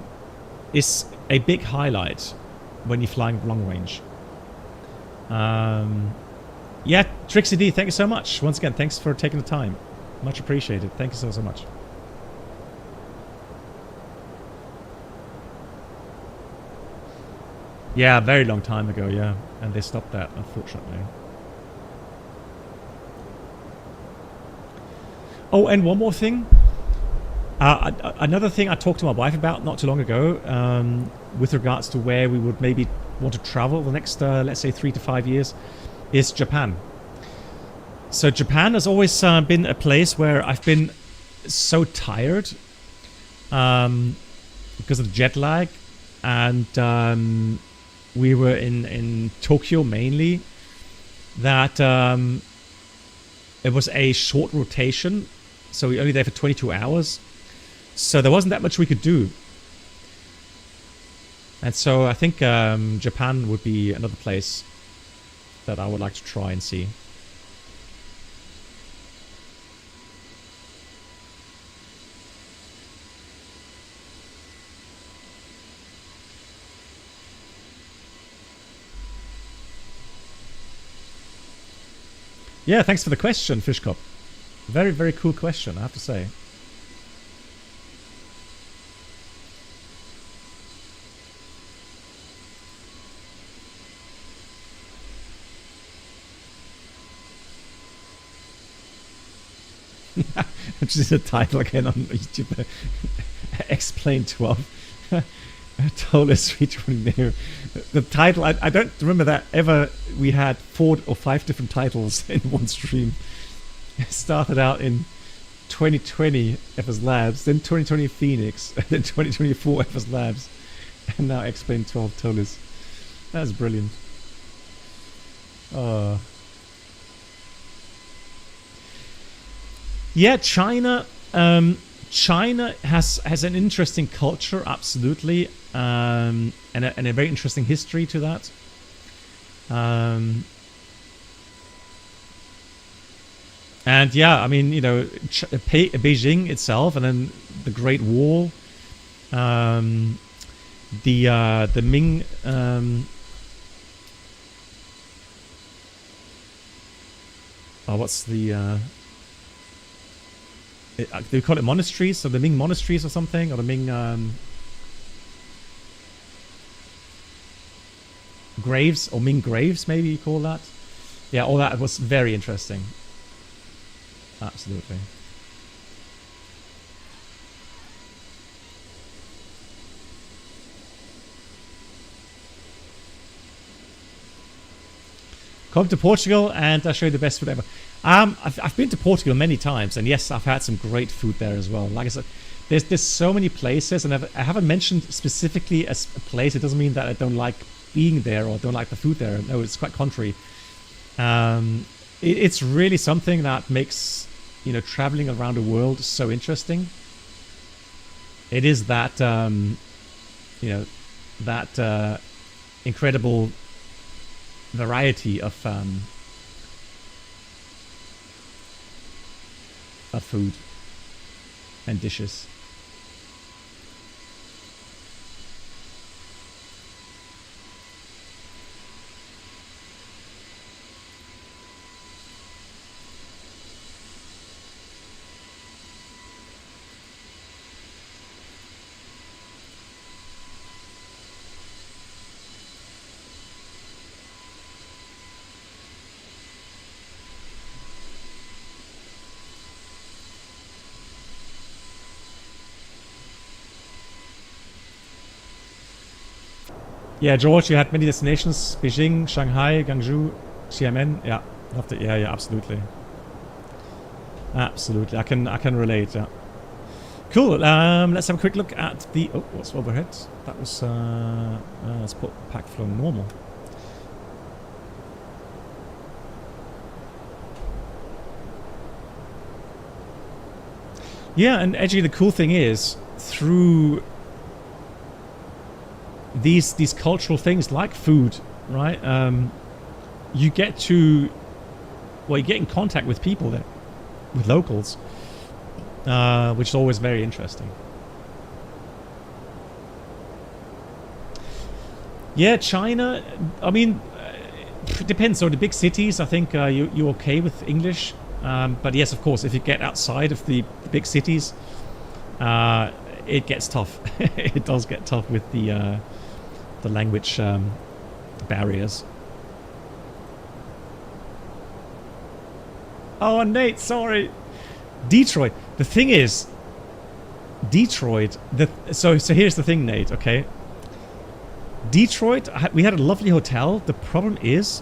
big highlight when you're flying long range. Yeah, Trixie D, thank you so much. Once again, thanks for taking the time. Much appreciated. Thank you so much. Yeah, a very long time ago, yeah. And they stopped that, unfortunately. Oh, and one more thing. Another thing I talked to my wife about not too long ago, with regards to where we would maybe want to travel the next, let's say, 3 to 5 years, is Japan. So Japan has always been a place where I've been so tired because of the jet lag, and we were in Tokyo mainly, that it was a short rotation, so we were only there for 22 hours, so there wasn't that much we could do. And so I think Japan would be another place that I would like to try and see. Yeah, thanks for the question, Fishcop. Very, very cool question, I have to say. Which is the title again on YouTube. X-PLane12. Toliss featuring there. The title, I don't remember that ever we had 4 or 5 different titles in one stream. It started out in 2020 FS Labs, then 2020 Phoenix, and then 2024 FS Labs, and now X-PLane12 Toliss. That's brilliant. Yeah, China. China has an interesting culture, absolutely, and a very interesting history to that. And yeah, I mean, you know, Beijing itself, and then the Great Wall, the Ming, what's the they call it monasteries, so the Ming monasteries or something, or the Ming graves, or Ming graves, maybe you call that. Yeah, all that was very interesting. Absolutely. Come to Portugal and I'll show you the best food ever. I've been to Portugal many times, and yes, I've had some great food there as well. Like I said, there's so many places, and I haven't mentioned specifically a place. It doesn't mean that I don't like being there or don't like the food there. No, it's quite contrary. It's really something that makes, you know, traveling around the world so interesting. It is that, you know, that incredible variety of food and dishes. Yeah, George, you had many destinations: Beijing, Shanghai, Guangzhou, Xiamen. Yeah, loved it. Yeah, absolutely, absolutely. I can relate. Yeah, cool. Let's have a quick look at the. Oh, what's overhead? That was. Let's put pack flow normal. Yeah, and actually, the cool thing is through these cultural things like food, right? You get to, well, you get in contact with people there, with locals, which is always very interesting. Yeah, China, I mean, it depends. So the big cities, I think you're okay with English. But yes, of course, if you get outside of the big cities, it gets tough. It does get tough with the language barriers. Oh, Nate, sorry. Detroit. The thing is, Detroit. So here's the thing, Nate. Okay. Detroit. We had a lovely hotel. The problem is,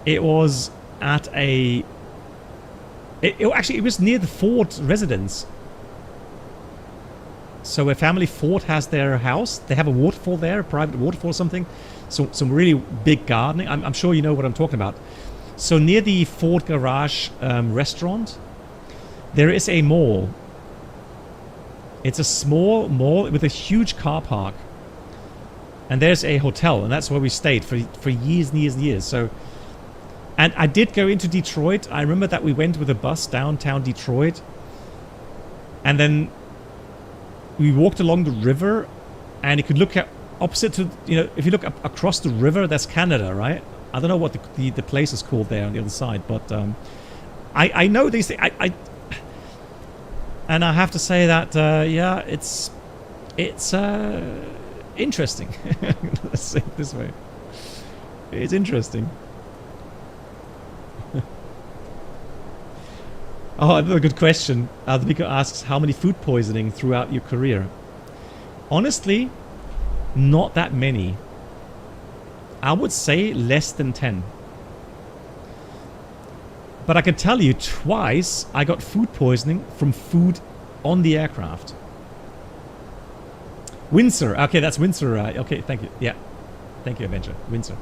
it was at a. Actually, it was near the Ford residence. So where family Ford has their house, they have a waterfall there, a private waterfall or something. So some really big gardening. I'm sure you know what I'm talking about. So near the Ford Garage restaurant, there is a mall. It's a small mall with a huge car park. And there's a hotel, and that's where we stayed for years and years and years. So, and I did go into Detroit. I remember that we went with a bus downtown Detroit. And then we walked along the river, and you could look at opposite to, you know, if you look up across the river, that's Canada, right? I don't know what the place is called there on the other side, but I know these things. And I have to say that yeah, it's interesting. Let's say it this way. It's interesting. Oh, another good question. The speaker asks, how many food poisoning throughout your career? Honestly, not that many. I would say less than 10. But I can tell you, twice I got food poisoning from food on the aircraft. Windsor. Okay, that's Windsor. Okay, thank you. Yeah. Thank you, Avenger. Windsor.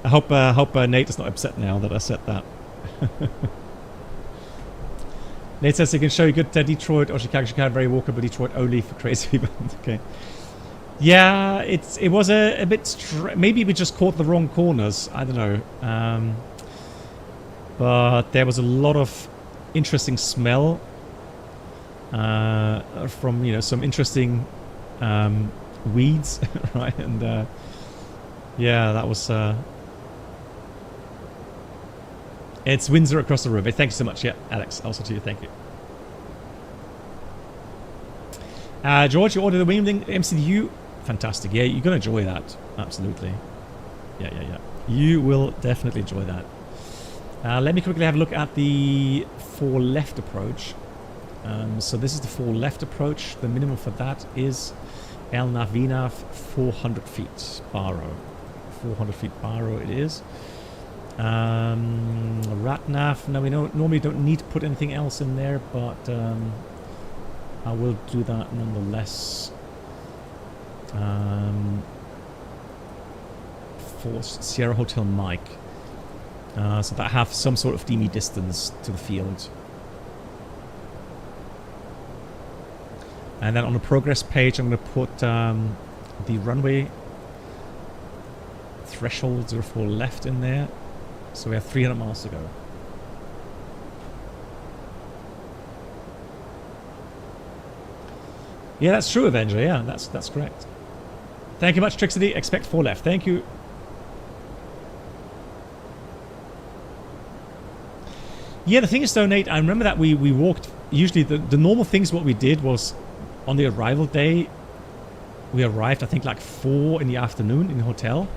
I hope Nate is not upset now that I said that. Nate says he can show you good Detroit or Chicago, very walkable. Detroit only for crazy people. Okay. Yeah, it was a bit maybe we just caught the wrong corners. I don't know. But there was a lot of interesting smell from, you know, some interesting weeds, right? And yeah, that was... It's Windsor across the river. Thank you so much. Yeah, Alex, also to you. Thank you. George, you ordered the Wingling MCU. Fantastic. Yeah, you're going to enjoy that. Absolutely. Yeah. You will definitely enjoy that. Let me quickly have a look at the 4 left approach. So this is the 4 left approach. The minimum for that is El Navinav 400 feet. Barrow. 400 feet Barrow it is. Ratnav. Now we normally don't need to put anything else in there, but I will do that nonetheless. For Sierra Hotel Mike. So that I have some sort of DME distance to the field. And then on the progress page, I'm going to put the runway threshold 04 left in there. So we have 300 miles to go. Yeah, that's true, Avenger. Yeah, that's correct. Thank you much, Trixity. Expect 4 left. Thank you. Yeah, the thing is though, Nate, I remember that we walked... Usually the normal things what we did was on the arrival day, we arrived, I think, like 4 in the afternoon in the hotel.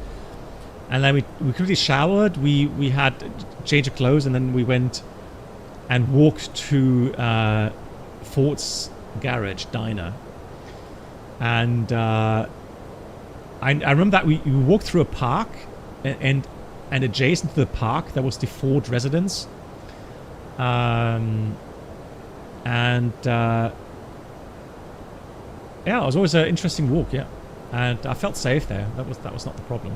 And then we quickly showered, we had a change of clothes, and then we went and walked to Ford's Garage Diner. And I remember that we walked through a park, and adjacent to the park there was the Ford residence. Yeah, it was always an interesting walk, yeah. And I felt safe there. That was not the problem.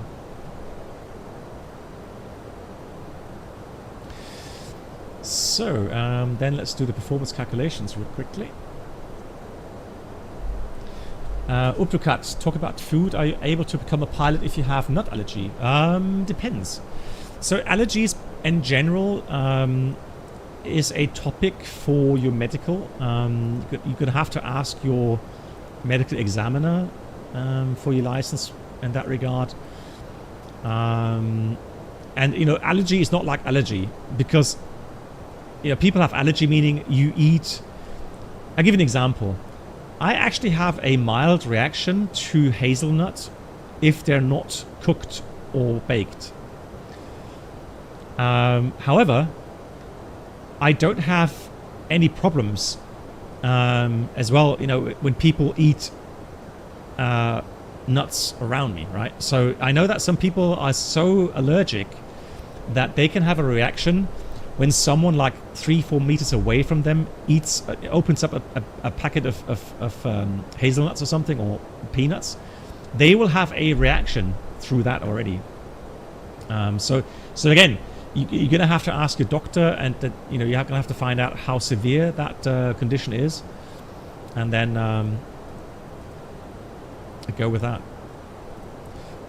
So, then let's do the performance calculations real quickly. Updukat, talk about food. Are you able to become a pilot if you have nut allergy? Depends. So allergies in general is a topic for your medical. You're going to have to ask your medical examiner for your license in that regard. And, you know, allergy is not like allergy because... You know, people have allergy, meaning you eat... I'll give you an example. I actually have a mild reaction to hazelnuts if they're not cooked or baked. However, I don't have any problems as well, you know, when people eat nuts around me, right? So I know that some people are so allergic that they can have a reaction when someone like 3-4 meters away from them opens up a packet of hazelnuts or something, or peanuts, they will have a reaction through that already. So again, you're going to have to ask your doctor, and you know, you're going to have to find out how severe that condition is, and then go with that.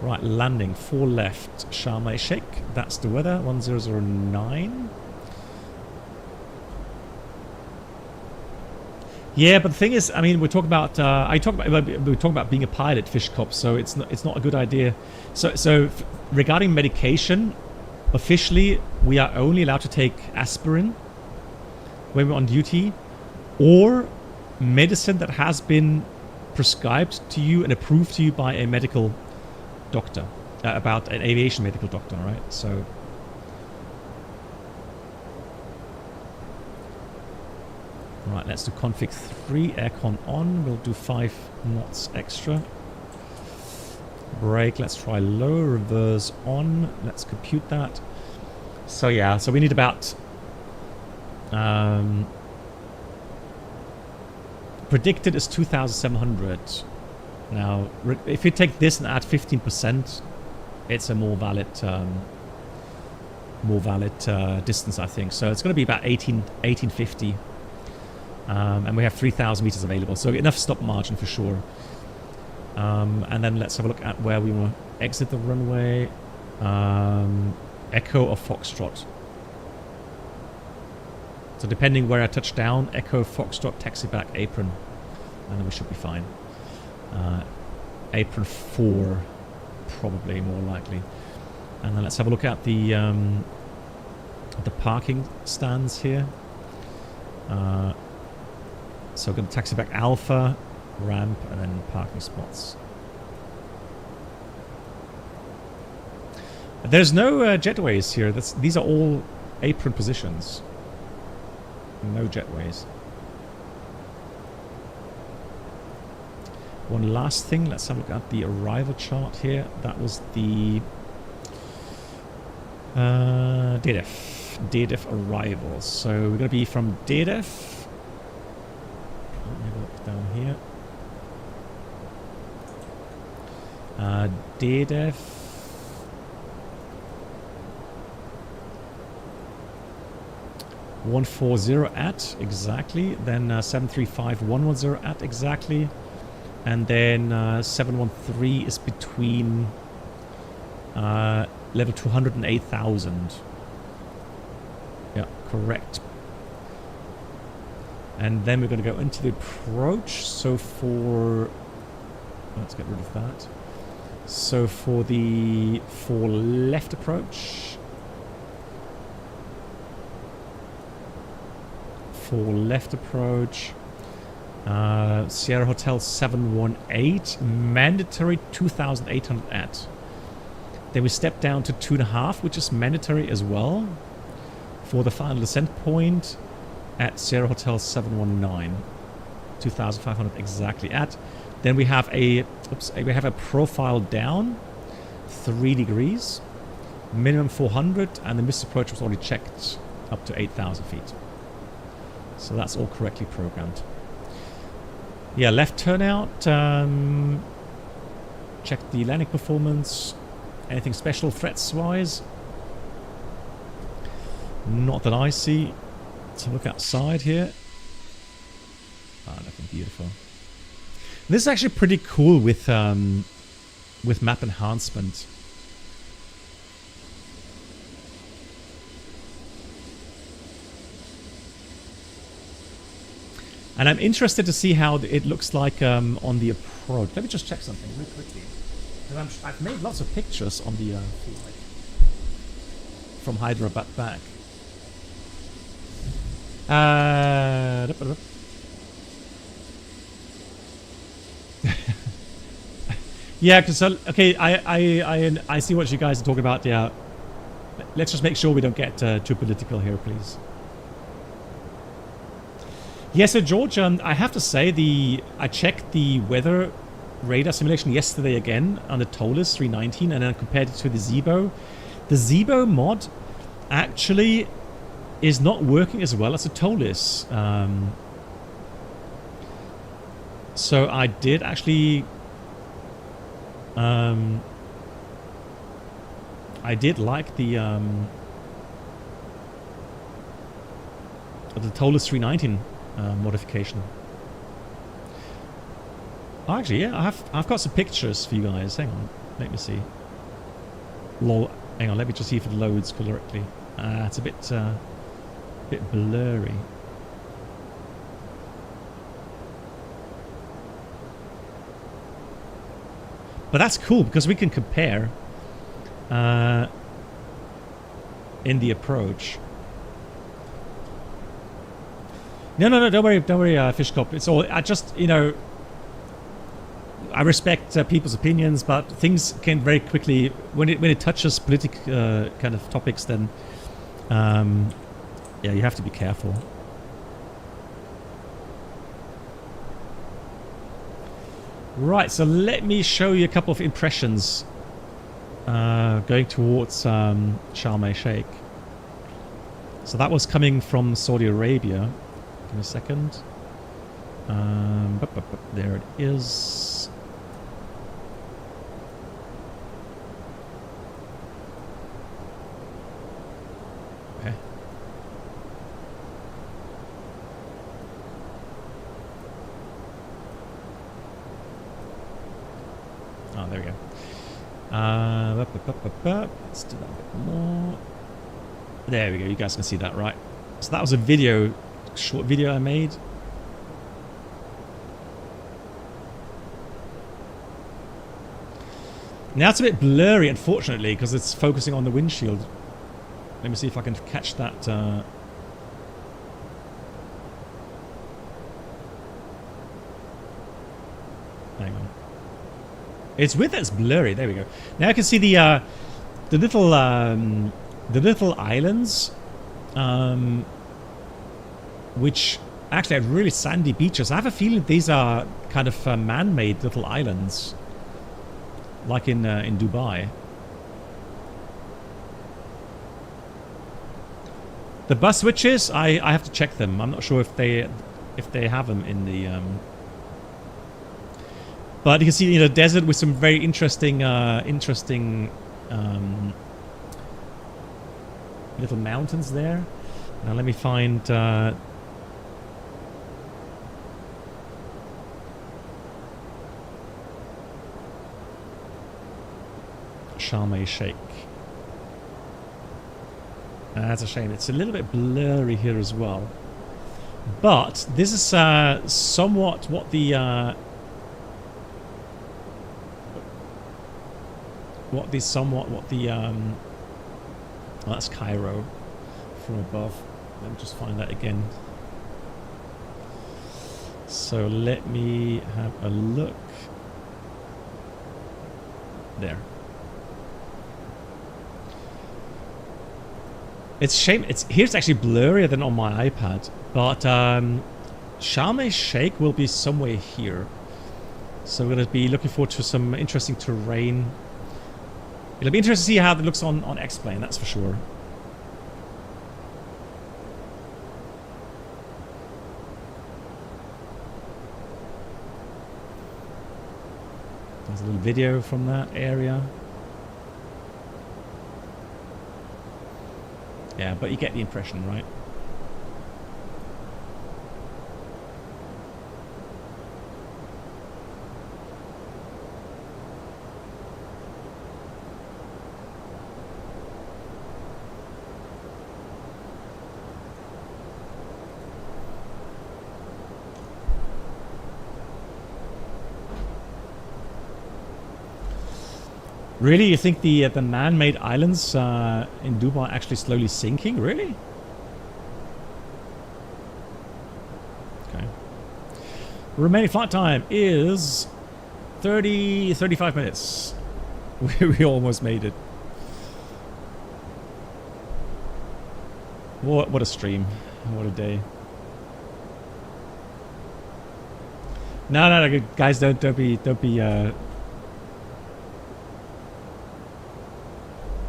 Right, landing 4 left, Sharm El-Sheikh. That's the weather. 1009. Yeah, but the thing is, I mean, we're talking about we're talking about being a pilot, Fish Cop, so it's not a good idea. So regarding medication, officially we are only allowed to take aspirin when we're on duty, or medicine that has been prescribed to you and approved to you by a medical doctor, about an aviation medical doctor, right? So. Right, let's do config 3, aircon on. We'll do 5 knots extra. Brake, let's try low, reverse on. Let's compute that. So yeah, so we need about... predicted is 2,700. Now, if you take this and add 15%, it's a more valid distance, I think. So it's going to be about 1850. And we have 3,000 meters available, so enough stop margin for sure. And then let's have a look at where we want to exit the runway. Echo or Foxtrot. So depending where I touch down, Echo Foxtrot taxi back apron, and then we should be fine. Apron 4, probably more likely. And then let's have a look at the parking stands here. So we're going to taxi back Alpha, ramp, and then parking spots. There's no jetways here. These are all apron positions. No jetways. One last thing, let's have a look at the arrival chart here. That was the DDEF arrivals. So we're going to be from DDEF. Let me have a look down here. DDEF. (140) at exactly, then 735-110 at exactly, and then 713 is between level 200 and 8,000. Yeah, correct. And then we're going to go into the approach. So for, let's get rid of that. So for the left approach. Sierra Hotel 718, mandatory 2,800 at. Then we step down to 2.5, which is mandatory as well. For the final descent point at Sierra Hotel 719, 2,500 exactly at. Then we have a profile down, 3 degrees, minimum 400, and the missed approach was already checked up to 8,000 feet. So that's all correctly programmed. Yeah, left turnout. Check the landing performance. Anything special threats-wise? Not that I see. Let's look outside here. Ah, looking beautiful. This is actually pretty cool with map enhancement. And I'm interested to see how it looks like on the approach. Let me just check something real quickly. Because I've made lots of pictures on the flight from Hyderabad back. Yeah, because okay, I see what you guys are talking about. Yeah, let's just make sure we don't get too political here, please. Yeah, so George, I have to say I checked the weather radar simulation yesterday again on the Toliss 319, and then compared it to the Zebo. The Zebo mod actually is not working as well as the Toliss. So I did actually I did like the Toliss 319 modification. Oh, actually, yeah, I've got some pictures for you guys. Hang on, let me see. Lol, hang on, let me just see if it loads correctly. It's a bit blurry. But that's cool because we can compare in the approach. No, don't worry, Fishcop. It's all, I just, you know, I respect people's opinions, but things can very quickly, when it touches political kind of topics, then, yeah, you have to be careful. Right, so let me show you a couple of impressions going towards Sharm El-Sheikh. So that was coming from Saudi Arabia. Give me a second. There it is. Okay. Oh, there we go. Let's do that a bit more. There we go. You guys can see that, right? So that was a video, short video I made. Now it's a bit blurry, unfortunately, because it's focusing on the windshield. Let me see if I can catch that. Hang on. It's with it's blurry. There we go. Now I can see the little islands, which actually have really sandy beaches. I have a feeling these are kind of man-made little islands. Like in Dubai. The bus switches, I have to check them. I'm not sure if they have them in the. But you can see, you know, desert with some very interesting little mountains there. Now let me find. Sharm El-Sheikh. That's a shame. It's a little bit blurry here as well. But this is somewhat what the well, that's Cairo from above. Let me just find that again. So let me have a look. There. It's a shame. Here's actually blurrier than on my iPad, but Sharm El-Sheikh will be somewhere here. So we're going to be looking forward to some interesting terrain. It'll be interesting to see how it looks on X-Plane, that's for sure. There's a little video from that area. Yeah, but you get the impression, right? Really? You think the man-made islands in Dubai are actually slowly sinking? Really? Okay. Remaining flight time is 35 minutes. We almost made it. What a stream. What a day. No, guys, don't be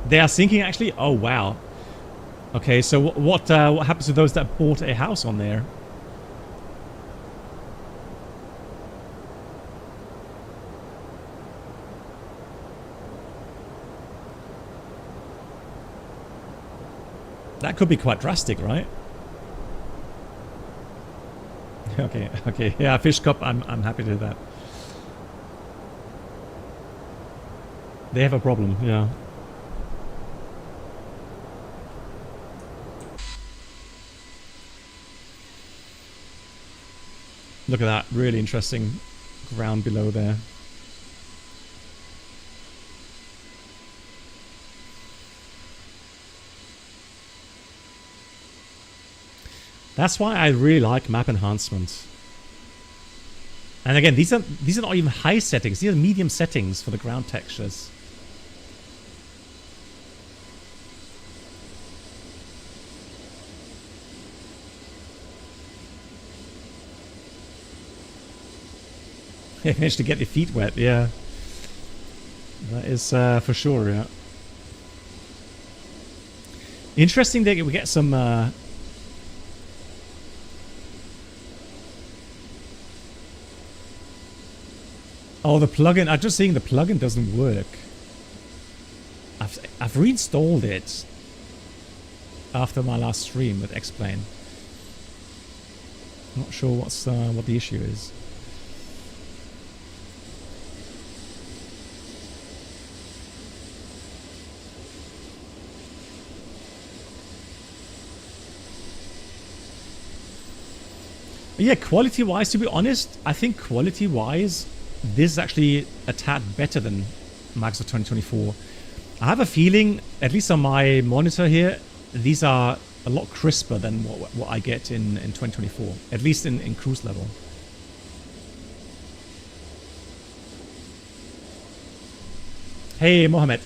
They are sinking, actually? Oh, wow. Okay, so what happens to those that bought a house on there? That could be quite drastic, right? Okay. Yeah, Fish Cup, I'm happy to do that. They have a problem, yeah. Look at that, really interesting ground below there. That's why I really like map enhancement. And again, these are not even high settings, these are medium settings for the ground textures. You managed to get your feet wet, yeah. That is for sure, yeah. Interesting that we get some... Oh, the plugin. I'm just seeing the plugin doesn't work. I've reinstalled it after my last stream with X-Plane. Not sure what the issue is. Yeah, quality-wise, to be honest, I think quality-wise, this is actually a tad better than Microsoft 2024. I have a feeling, at least on my monitor here, these are a lot crisper than what I get in 2024, at least in cruise level. Hey, Mohammed.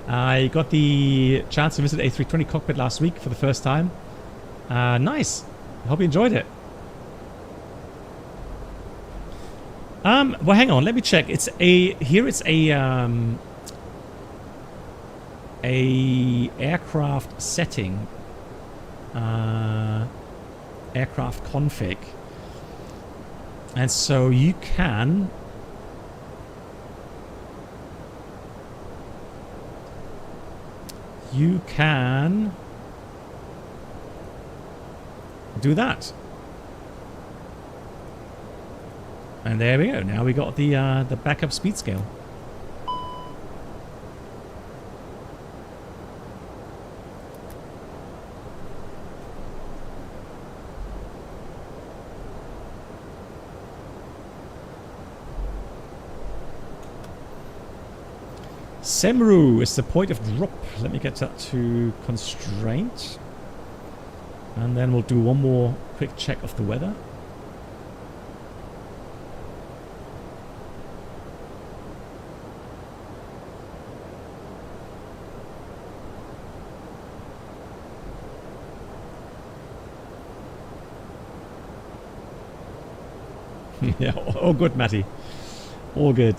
I got the chance to visit A320 cockpit last week for the first time. Nice. I hope you enjoyed it. Well, hang on. Let me check. It's a aircraft setting, aircraft config, and so you can do that. And there we go. Now we got the backup speed scale. Semru is the point of drop. Let me get that to constraint. And then we'll do one more quick check of the weather. Yeah, all good, Matty. All good.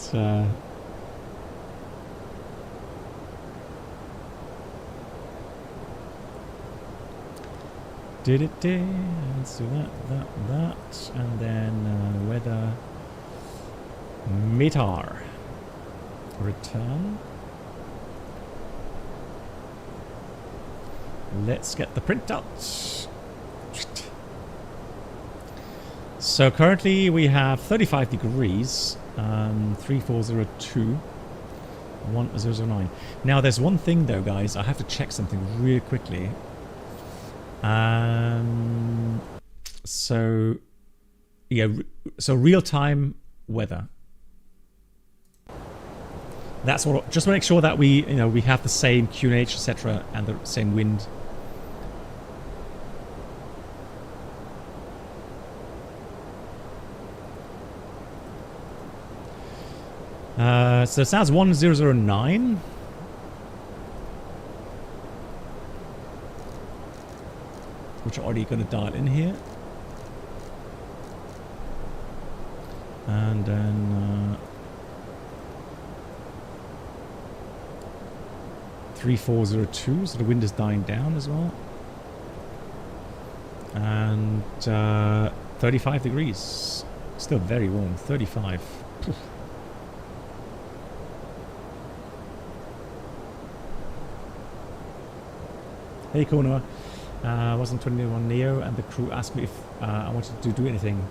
Let's do that, and then weather meter return. Let's get the printout. So currently we have 35 degrees, 3402, 1009. Now there's one thing though, guys. I have to check something really quickly. So yeah, so real-time weather. That's what. Just to make sure that we have the same QNH, etc., and the same wind. So it sounds 1009. Which are already going to dial in here. And then 3402, so the wind is dying down as well. And 35 degrees. Still very warm, 35. Poof. Hey Konoa. I was on 21 Neo and the crew asked me if I wanted to do anything.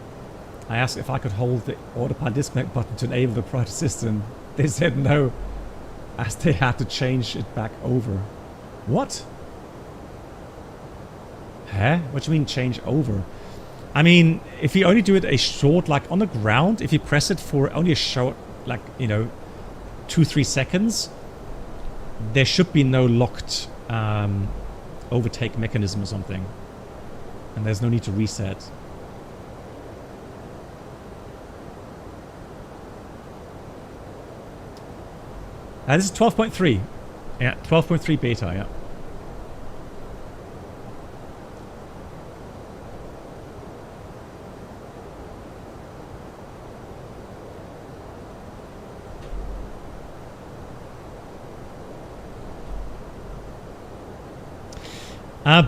I asked if I could hold the autopilot disconnect button to enable the prior system. They said no, as they had to change it back over. What? Huh? What do you mean change over? I mean, if you only do it a short, like on the ground, if you press it for only a short, like, 2-3 seconds, there should be no locked overtake mechanism or something, and there's no need to reset. This is 12.3. Yeah, 12.3 beta, yeah.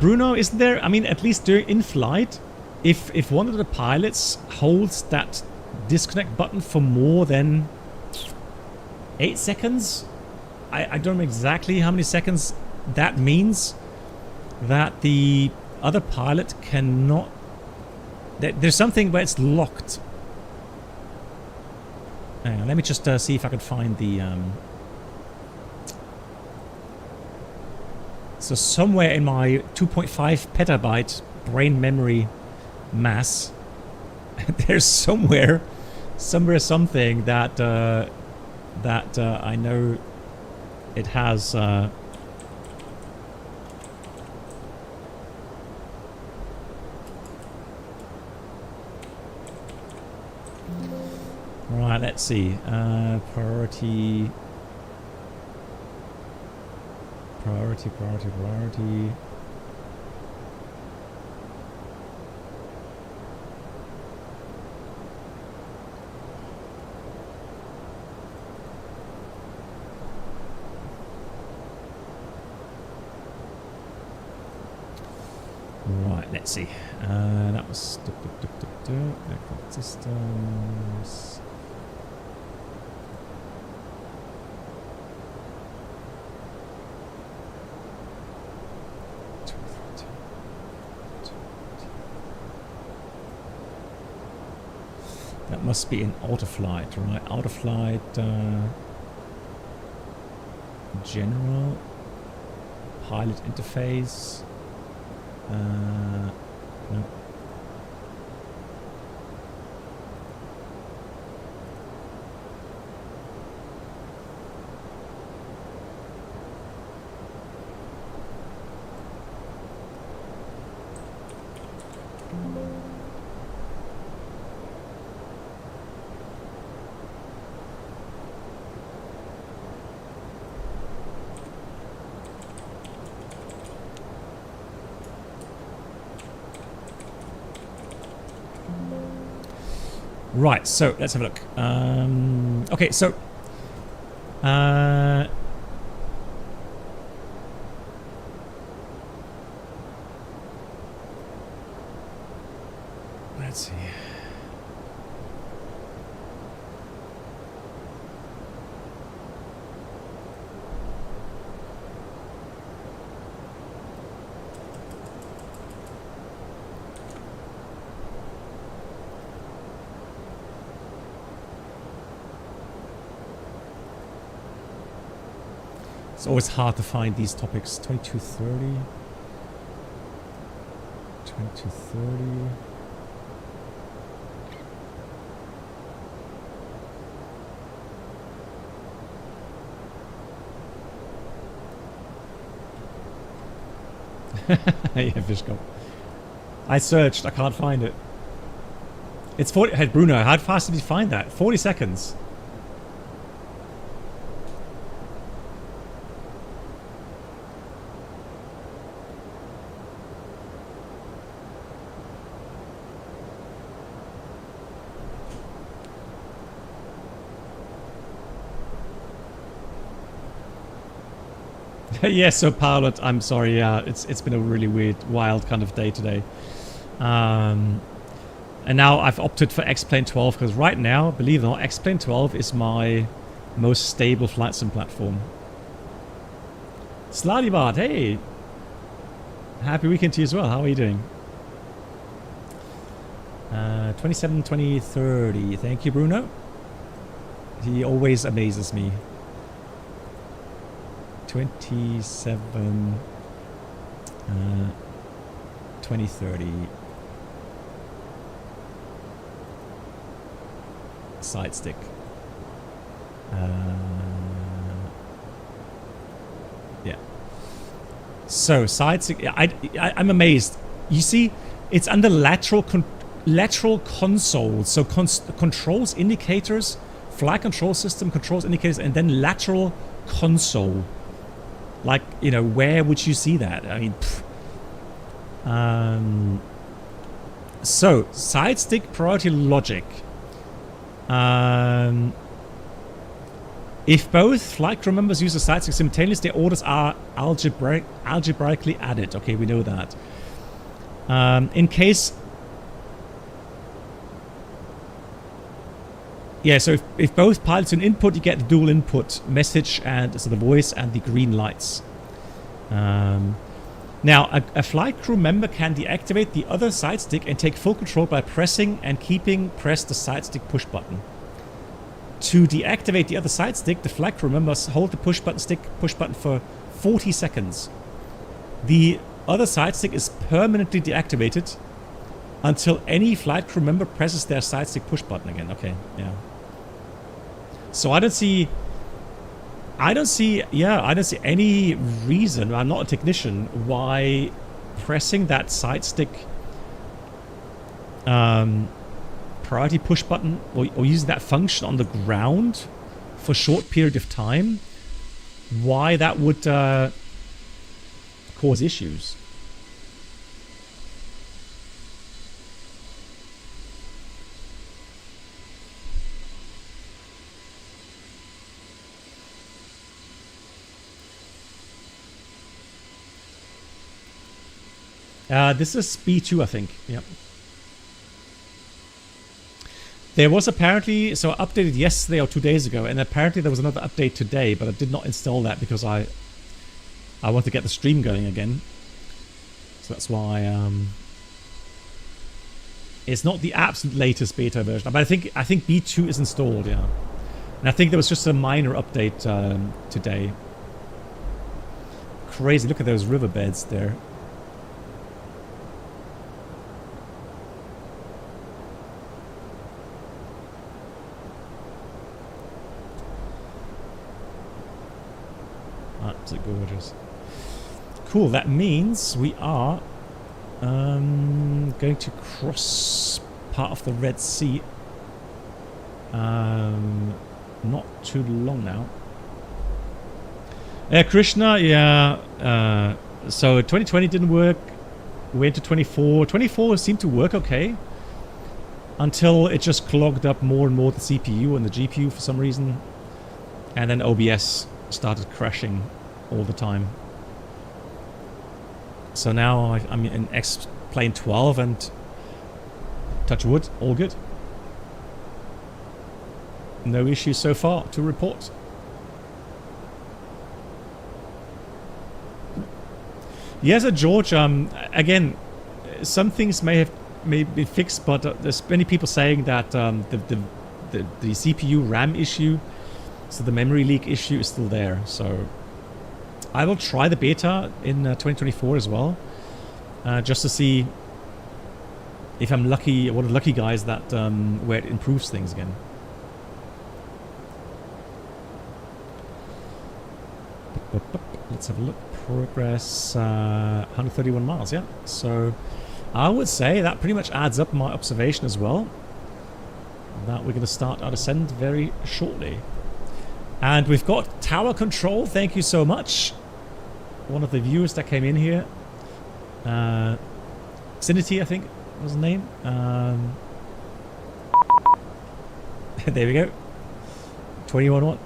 Bruno, isn't there, I mean, at least during in flight, if one of the pilots holds that disconnect button for more than 8 seconds, I don't know exactly how many seconds that means, that the other pilot cannot, there's something where it's locked. Hang on, let me just see if I can find the so somewhere in my 2.5 petabyte brain memory mass, there's somewhere something that I know it has. Right, let's see. Priority. Right, let's see. That was aircraft systems. That must be in autoflight, right? Autoflight, general, pilot interface. No. Right, so let's have a look. Okay, so let's see. It's always hard to find these topics. 2230. 2230. Yeah, Fishko. I searched. I can't find it. It's 40. Hey, Bruno, how fast did you find that? 40 seconds. Yes, so pilot, I'm sorry, yeah, it's been a really weird, wild kind of day today. And now I've opted for X-PLane12 because right now, believe it or not, X-PLane12 is my most stable flight sim platform. Sladibart, hey! Happy weekend to you as well, how are you doing? 27, 20, 30, thank you, Bruno. He always amazes me. 27, 2030. Side stick. Yeah. So side stick. I'm amazed. You see, it's under lateral console. So controls indicators, flight control system controls indicators, and then lateral console. Like, you know, where would you see that? I mean, so side stick priority logic. If both flight crew members use the side stick simultaneously, their orders are algebraically added. Okay, we know that. In case... Yeah, so if both pilots an input, you get the dual input message, and so the voice and the green lights. Now, a flight crew member can deactivate the other side stick and take full control by pressing and keeping pressed the side stick push button. To deactivate the other side stick, the flight crew member must hold the push button for 40 seconds. The other side stick is permanently deactivated Until any flight crew member presses their side stick push button again. Okay, yeah. So I don't see any reason, I'm not a technician, why pressing that side stick priority push button or using that function on the ground for a short period of time, why that would cause issues. This is B2, I think. Yep. There was apparently, so I updated yesterday or 2 days ago, and apparently there was another update today, but I did not install that because I want to get the stream going again. So that's why it's not the absolute latest beta version, but I think B2 is installed, yeah. And I think there was just a minor update today. Crazy! Look at those riverbeds there. Absolutely gorgeous. Cool, that means we are going to cross part of the Red Sea. Not too long now. Krishna, yeah. So 2020 didn't work. We went to 24. 24 seemed to work okay. Until it just clogged up more and more the CPU and the GPU for some reason. And then OBS started crashing all the time. So now I'm in X-PLane12 and touch wood, all good. No issues so far to report. Yes, George, again, some things may be fixed, but there's many people saying that the CPU RAM issue, so the memory leak issue, is still there. So I will try the beta in 2024 as well, just to see if I'm lucky, one of the lucky guys that where it improves things again. Let's have a look. Progress, 131 miles, yeah. So I would say that pretty much adds up my observation as well. That we're going to start our descent very shortly. And we've got tower control, thank you so much. One of the viewers that came in here. Cinity, I think was the name. There we go. 21-1.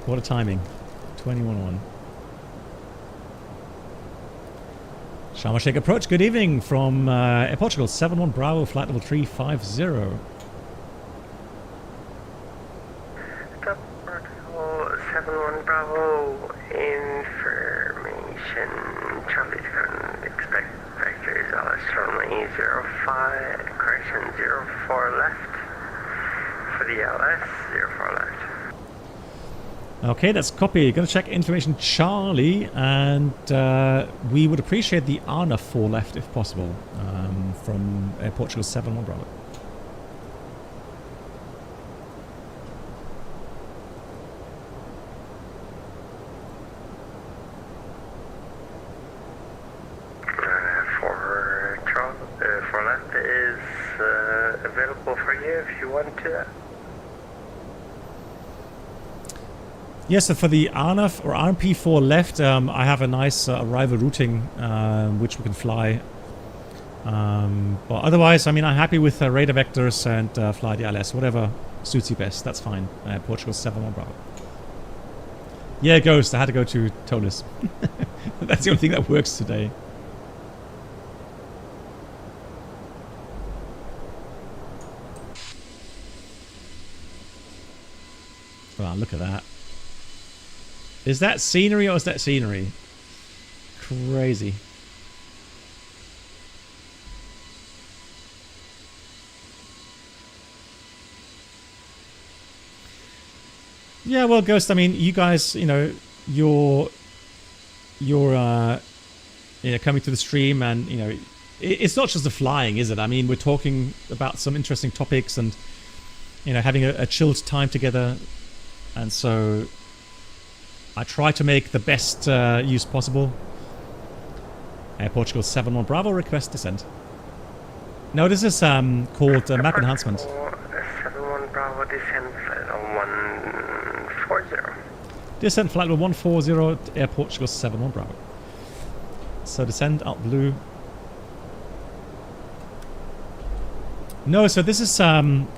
What a timing. 21-1. Sharm El-Sheikh approach. Good evening from Portugal. 7-1 Bravo, flight level 350. Portugal 7-1 Bravo. Information. Charlie's going expect vectors LS runway 05, correction 04 left. For the LS, 04 left. Okay, that's copy. Gonna check information Charlie, and we would appreciate the ANA 4 left if possible from Portugal 7-1 Bravo. For left is available for you if you want to. Yes, so for the RNF or RMP4 left, I have a nice arrival routing which we can fly. But otherwise, I mean, I'm happy with radar vectors and fly the LS, whatever suits you best. That's fine. Portugal 7-1 Bravo. Yeah, Ghost. I had to go to Toliss. That's the only thing that works today. Wow, look at that. Is that scenery or is that scenery? Crazy. Yeah, well, Ghost, I mean, you guys, you know, your coming to the stream, and it's not just the flying, is it? I mean, we're talking about some interesting topics, and having a chilled time together, and so I try to make the best use possible. Air Portugal 7-1 Bravo, request descent. No, this is called map enhancement. 7-1 Bravo, descent flight 140. Descent flight 140, Air Portugal 7-1 Bravo. So descend out blue. No, so this is I'm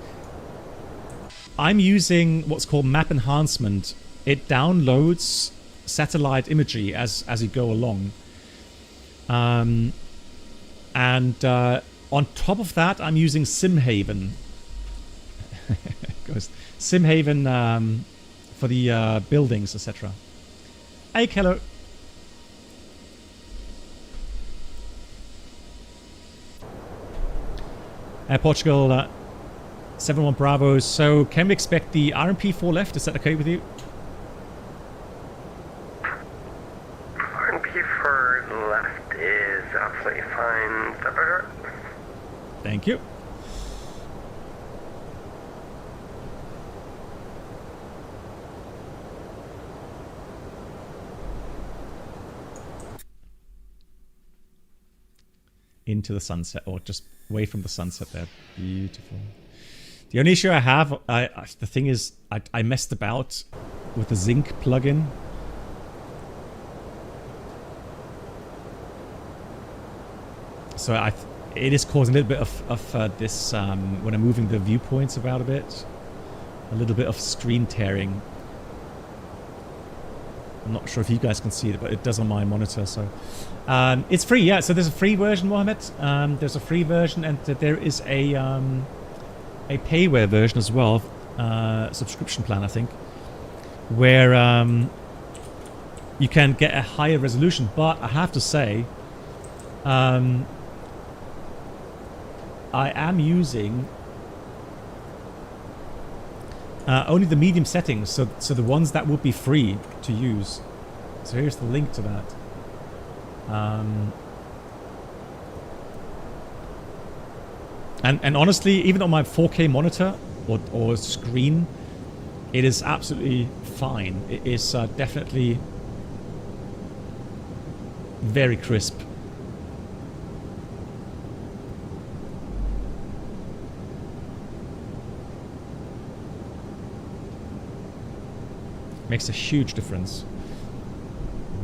using what's called map enhancement. It downloads satellite imagery as you go along. And on top of that, I'm using SimHaven. SimHaven for the buildings, etc. Hey, hello. Portugal 7-1 Bravo. So can we expect the RMP4 left? Is that okay with you? RMP4 left is absolutely fine. Thank you. Into the sunset, or just away from the sunset there. Beautiful. The only issue I have, the thing is, I messed about with the Zinc plugin. So it is causing a little bit of this, when I'm moving the viewpoints about a bit. A little bit of screen tearing. I'm not sure if you guys can see it, but it does on my monitor. So it's free, yeah. So there's a free version, Mohammed. There's a free version, and there is a payware version as well, subscription plan, I think, where you can get a higher resolution. But I have to say, I am using only the medium settings, so the ones that would be free to use. So here's the link to that. And honestly, even on my 4K monitor or screen, it is absolutely fine. It is definitely very crisp. Makes a huge difference.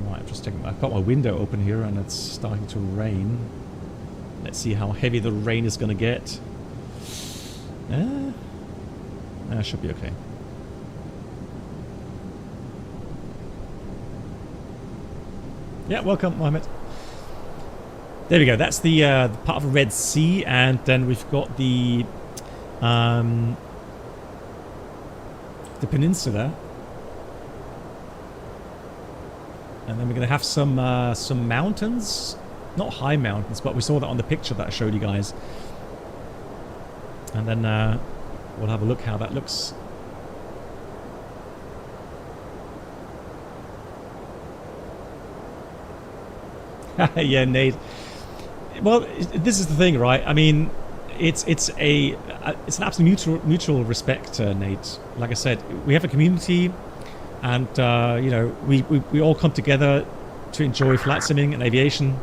Right, I've got my window open here and it's starting to rain. Let's see how heavy the rain is going to get. Should be okay. Yeah, welcome, Mohammed. There we go. That's the part of the Red Sea, and then we've got the peninsula. And then we're going to have some mountains. Not high mountains, but we saw that on the picture that I showed you guys. And then we'll have a look how that looks. Yeah, Nate. Well, this is the thing, right? I mean, it's an absolute mutual respect, Nate. Like I said, we have a community. And, we all come together to enjoy flight simming and aviation.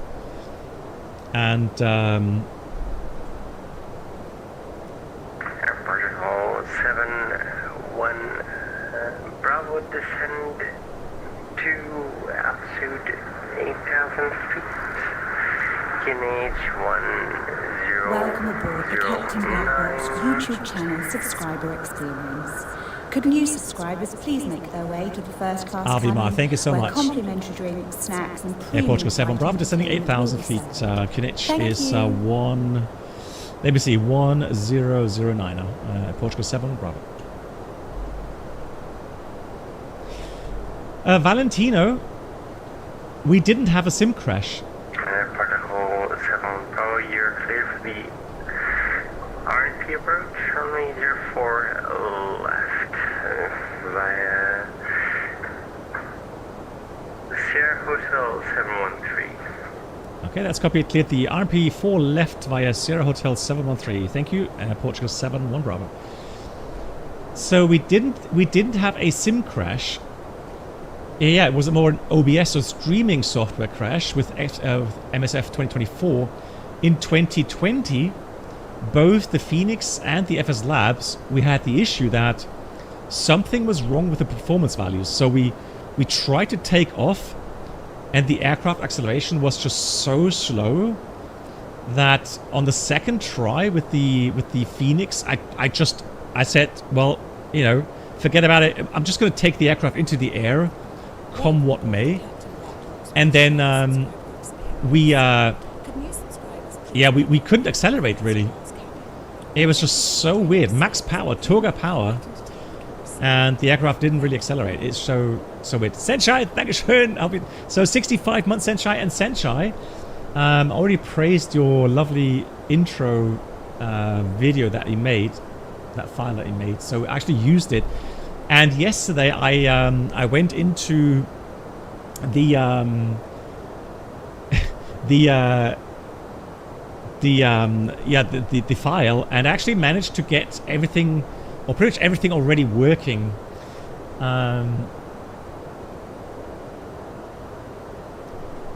And, Protocol 7-1 Bravo, descend to altitude 8,000 feet. QNH 10. Welcome aboard the Captain Blackbox YouTube channel subscriber experience. Could new subscribers please make their way to the first class Alvimar, thank you so much. Complimentary drinks, snacks, and Air Portugal 7 Bravo descending 8,000 feet. QNH is 1. Let me see, 1009. Portugal 7 Bravo. Valentino, we didn't have a sim crash. Protocol 7 Bravo, you're clear for the RP approach, runway 04 left via Sierra Hotel 713. Okay, that's copied. Cleared the RP4 left via Sierra Hotel 713. Thank you. Portugal 71 Bravo. So we didn't have a sim crash. Yeah, it was more an OBS or streaming software crash with MSF 2024 in 2020. Both the Phoenix and the FS Labs, we had the issue that something was wrong with the performance values. So we tried to take off, and the aircraft acceleration was just so slow that on the second try with the Phoenix, I said, well, you know, forget about it. I'm just going to take the aircraft into the air, come what may. And then we couldn't accelerate really. It was just so weird. Max power, Toga power, and the aircraft didn't really accelerate. It's so weird. Senshai, Dankeschön. So 65 months, Senshai. And Senshai, already praised your lovely intro video that he made, that file that he made. So I actually used it. And yesterday I went into the file and actually managed to get everything, or pretty much everything, already working.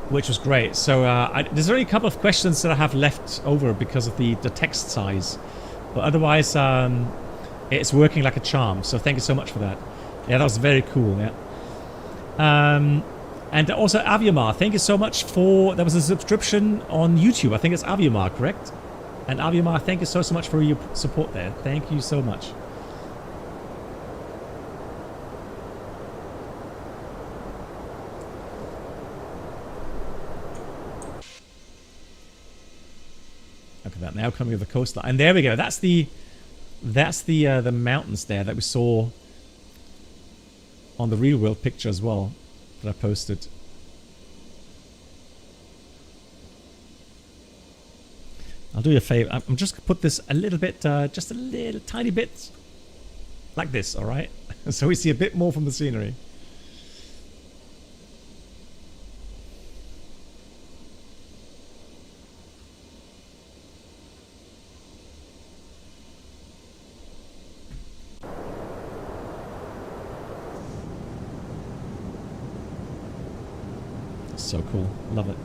Which was great. So there's only a couple of questions that I have left over because of the text size, but otherwise it's working like a charm. So thank you so much for that. Yeah, that was very cool. Yeah. And also Aviomar, thank you so much for, there was a subscription on YouTube. I think it's Aviomar, correct? And Aviomar, thank you so much for your support there. Thank you so much. Look at that, now coming over the coastline. And there we go. That's the mountains there that we saw on the real world picture as well that I posted. I'll do you a favor. I'm just gonna put this a little bit, just a little tiny bit like this, all right? So we see a bit more from the scenery. So cool. Love it.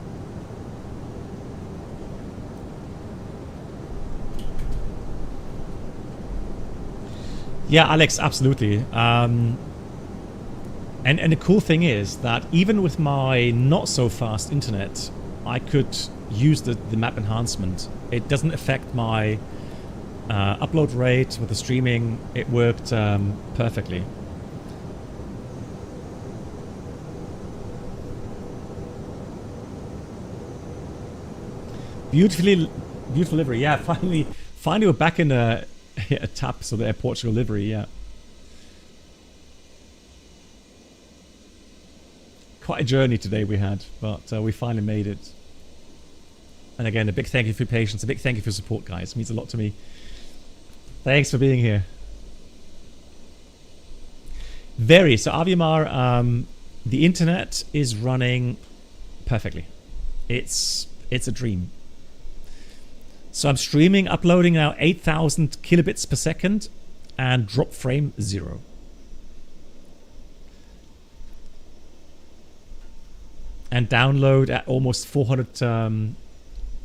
Yeah, Alex, absolutely. And the cool thing is that even with my not so fast internet, I could use the map enhancement. It doesn't affect my upload rate with the streaming. It worked perfectly. Beautiful livery. Yeah, finally we're back in a TAP, so the Air Portugal livery. Yeah, quite a journey today we had, but we finally made it. And again, a big thank you for your patience, a big thank you for your support, guys. It means a lot to me. Thanks for being here. Very. So Aviomar, the internet is running perfectly. It's a dream. So I'm streaming, uploading now 8,000 kilobits per second and drop frame 0. And download at almost 400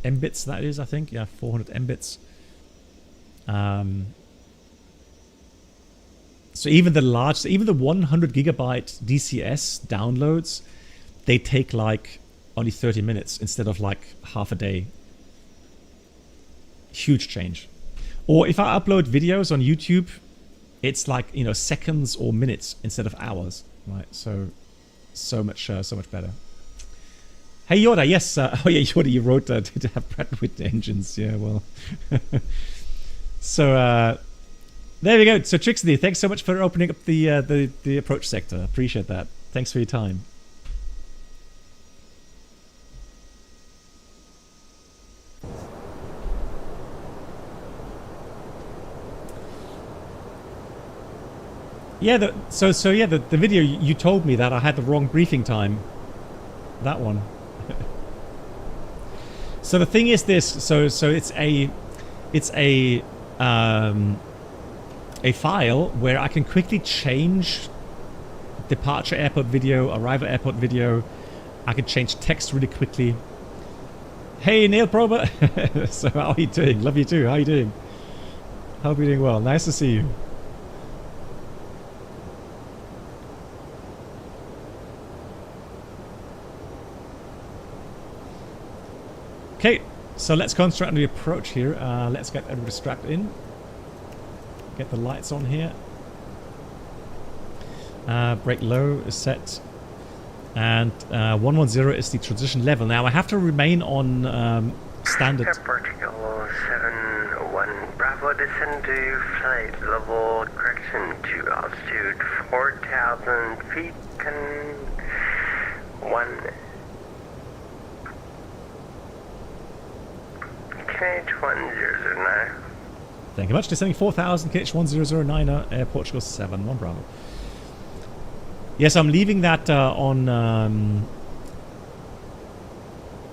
mbits, that is, I think. Yeah, 400 mbits. So even the 100 gigabyte DCS downloads, they take like only 30 minutes instead of like half a day. Huge change. Or if I upload videos on YouTube, it's like, you know, seconds or minutes instead of hours, right? So much better. Hey Yoda, yes. Oh yeah, Yoda, you wrote to have Pratt with engines. Yeah, well. So there we go. So Trixie, thanks so much for opening up the approach sector. Appreciate that. Thanks for your time. Yeah, the video you told me that I had the wrong briefing time. That one. So the thing is this. So it's a file where I can quickly change departure airport video, arrival airport video. I can change text really quickly. Hey, Neil Prober. So how are you doing? Love you too. How are you doing? Hope you're doing well. Nice to see you. Okay, so let's concentrate on the approach here. Let's get everybody strapped in. Get the lights on here. Brake low is set. And 110 is the transition level. Now I have to remain on standard. Portugal 71 Bravo, descend to flight level correction to altitude 4,000 feet and 1 KH1009. Thank you much. Descending 4,000 KH1009 Air Portugal 71 Bravo. Yes, I'm leaving that on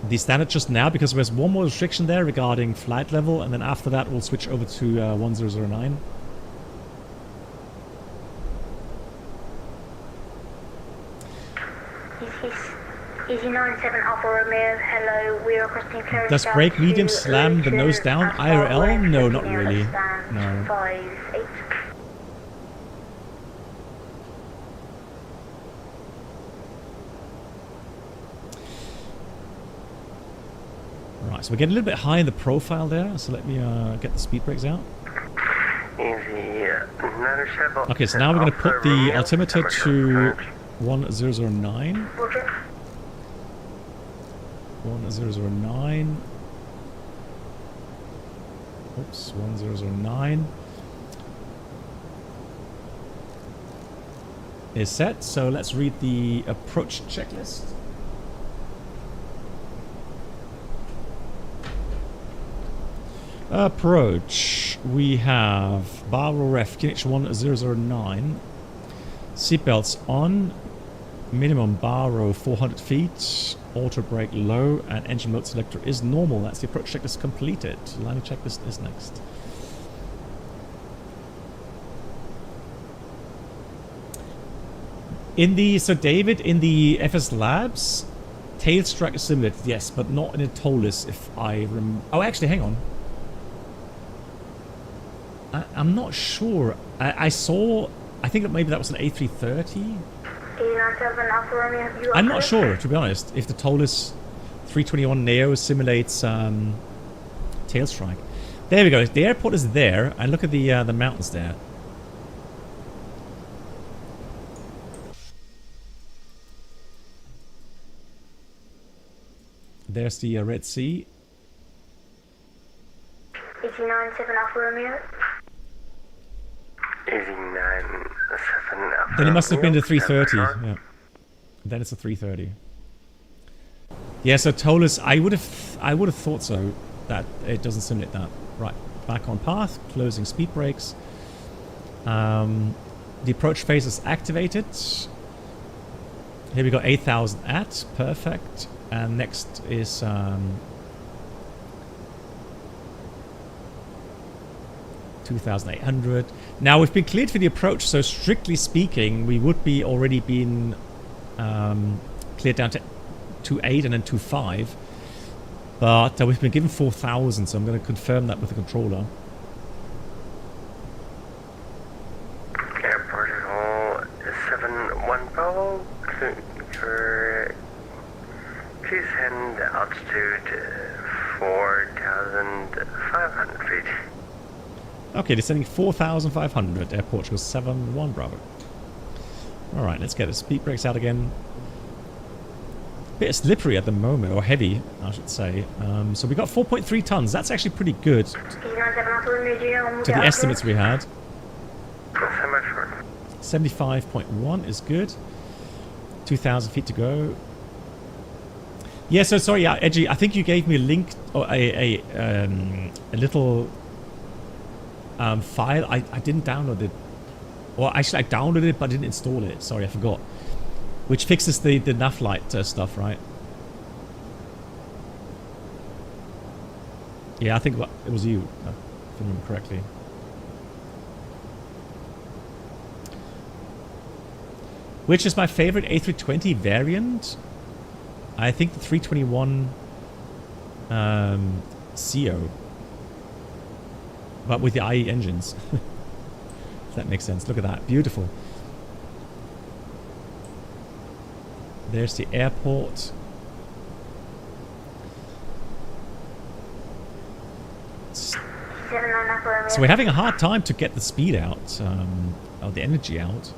the standard just now because there's one more restriction there regarding flight level, and then after that we'll switch over to 1009. Easy 97 Alpha Romeo, hello, we are requesting clearance. Does brake medium slam the nose down IRL? No, not really. No. 5-8. Right, so we're getting a little bit high in the profile there, so let me get the speed brakes out. Okay, so now we're going to put the altimeter to 1009. 1009. Oops, 1009 is set. So let's read the approach checklist. Approach. We have Barrow Ref KH1009. Seatbelts on. Minimum Barrow 400 feet. Auto brake low, and engine mode selector is normal. That's the approach checklist completed. Landing checklist is next. So David, in the FS Labs, tail strike is simulated, yes, but not in a Toliss. If I oh, actually, hang on. I'm not sure. I saw. I think that maybe that was an A330. I'm not sure, to be honest, if the Toliss 321 Neo simulates tail strike. There we go. The airport is there, and look at the mountains there. There's the Red Sea. 897 Alpha Romeo. 897 Alpha. Then it must have been the 330. Yeah. Then it's a 330. Yeah, so Toliss, I would have thought so, that it doesn't simulate that. Right, back on path, closing speed brakes. The approach phase is activated. Here we got 8,000 at, perfect. And next is 2,800. Now we've been cleared for the approach, so strictly speaking, we would be already been cleared down to 2.8 and then 2.5. But we've been given 4,000, so I'm going to confirm that with the controller. Airport hall 71 Bravo. Please send altitude 4,500 feet. Okay, descending 4,500. Air Portugal 71 Bravo. Alright, let's get the speed brakes out again. Bit slippery at the moment, or heavy, I should say. So we got 4.3 tons. That's actually pretty good to the estimates we had. 75.1 is good. 2,000 feet to go. Yeah, so sorry, yeah, Edgy, I think you gave me a link or a little file. I didn't download it. Or actually, I downloaded it, but I didn't install it. Sorry, I forgot. Which fixes the nav light stuff, right? Yeah, I think it was you, if I remember correctly. Which is my favorite A320 variant? I think the 321 CO. But with the IE engines. If that makes sense. Look at that. Beautiful. There's the airport. So we're having a hard time to get the speed out, or the energy out.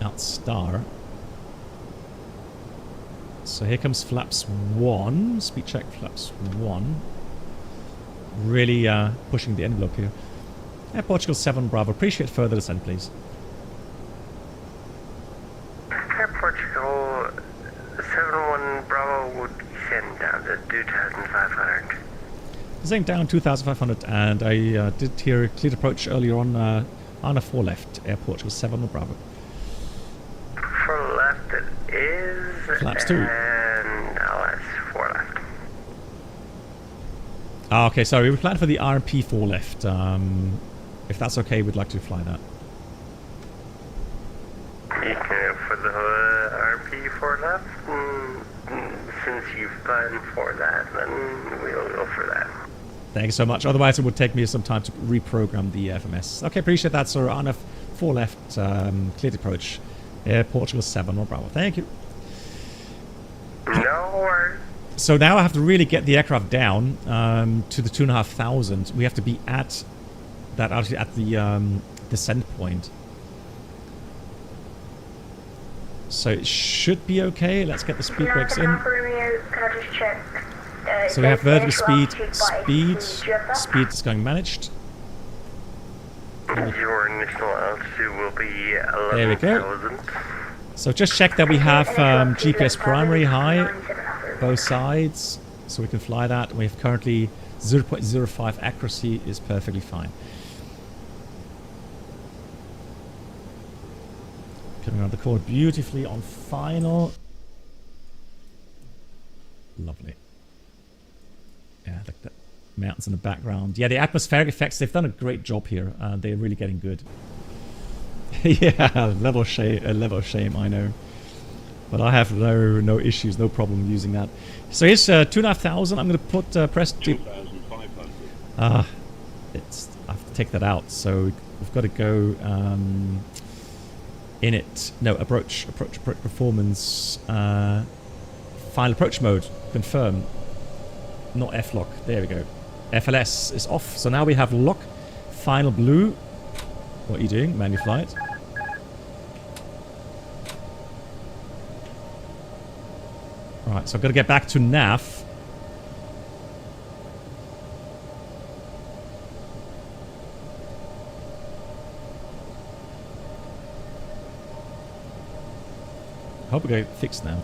Out star. So here comes flaps 1. Speed check flaps 1. Really pushing the envelope here. Air Portugal 7 Bravo. Appreciate further descent, please. Air Portugal 71 Bravo would descend down to 2,500. Descending down 2,500, and I did hear a cleared approach earlier on a 4 left. Air Portugal 7 Bravo. For left it is. Flaps 2. And LS 4 left. Ah, okay, sorry. We planned for the RMP 4 left. If that's okay, we'd like to fly that. You can go for the RP 4 left. Since you've planned for that, then we'll go for that. Thank you so much. Otherwise, it would take me some time to reprogram the FMS. Okay, appreciate that, sir. RNF 4 left, cleared approach. Air Portugal 7 Bravo. Thank you. No worries. So now I have to really get the aircraft down to the 2,500. We have to be at that altitude at the descent point. So it should be okay. Let's get the speed brakes in. So we have vertical speed is going managed. Your initial altitude will be 11,000. There we go. So just check that we have GPS primary high, both sides, so we can fly that. We have currently 0.05 accuracy is perfectly fine. Coming around the corner beautifully on final. Lovely. Yeah, look at the mountains in the background. Yeah, the atmospheric effects, they've done a great job here. They're really getting good. Yeah, level shame, I know. But I have no issues, no problem using that. So here's 2,500. I'm going to put press 2,500. I have to take that out. So we've got to go in it. No, approach performance. Final approach mode. Confirm. Not F-lock. There we go. FLS is off. So now we have lock. Final blue. What are you doing? Manual flight. Alright, so I've got to get back to nav. I hope we get it fixed now.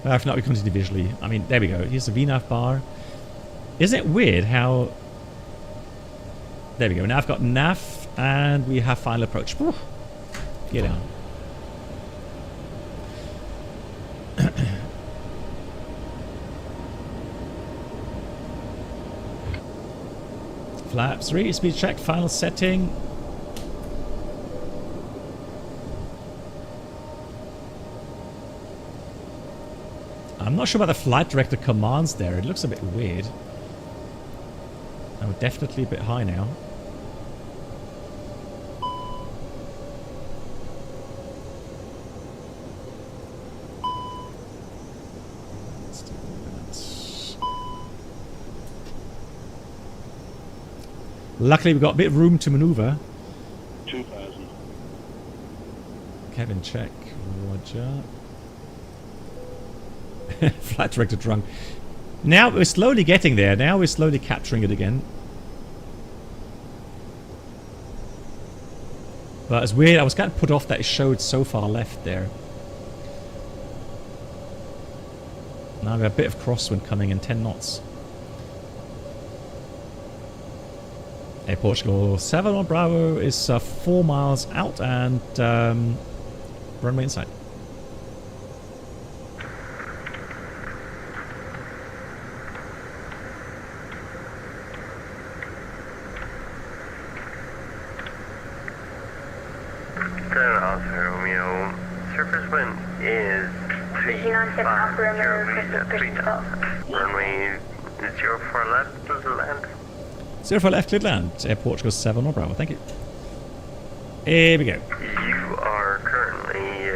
If not, we continue visually. I mean, there we go. Here's the VNAV bar. Isn't it weird how... There we go. Now I've got nav and we have final approach. Whew. Get down. Flaps 3, speed check, final setting. I'm not sure about the flight director commands there. It looks a bit weird. Oh, definitely a bit high now. Let's do that. Luckily, we've got a bit of room to maneuver. 2,000. Kevin, check. Roger. Flight director drunk. Now we're slowly getting there. Now we're slowly capturing it again. But it's weird. I was kind of put off that it showed so far left there. Now we have a bit of crosswind coming in, 10 knots. Air Portugal 7 on Bravo is 4 miles out and runway inside. Romeo, surface wind is 397 Alpha Romeo, requesting push stop. Runway 04 left, does it land? 04 left, cleared land. Air Portugal 7 or Bravo, thank you. Here we go. You are currently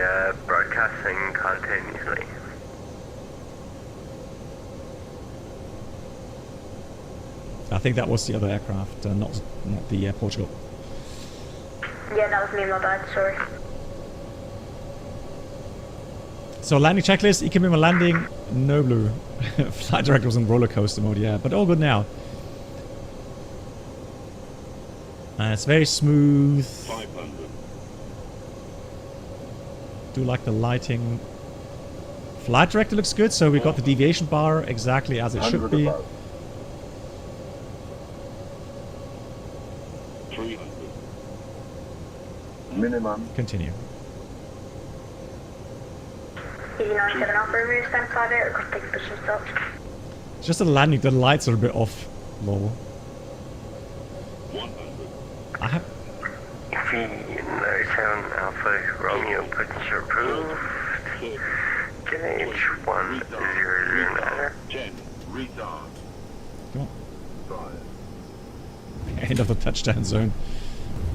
broadcasting continuously. I think that was the other aircraft, not the Portugal. Yeah, that was me, my bad, sorry. So landing checklist, ECMM landing, no blue. Flight director was in roller coaster mode, yeah, but all good now. It's very smooth. 500. Do like the lighting. Flight director looks good, so we got the deviation bar exactly as it should be. 300. Minimum. Continue. Easy 97 Alpha Romeo, stand 58, requesting push and stop. It's just the landing, the lights are a bit off. Lol. 100. I have. V97 Alpha Romeo, push approved. Gauge 1009. 10. Retard. Come on. End of the touchdown zone.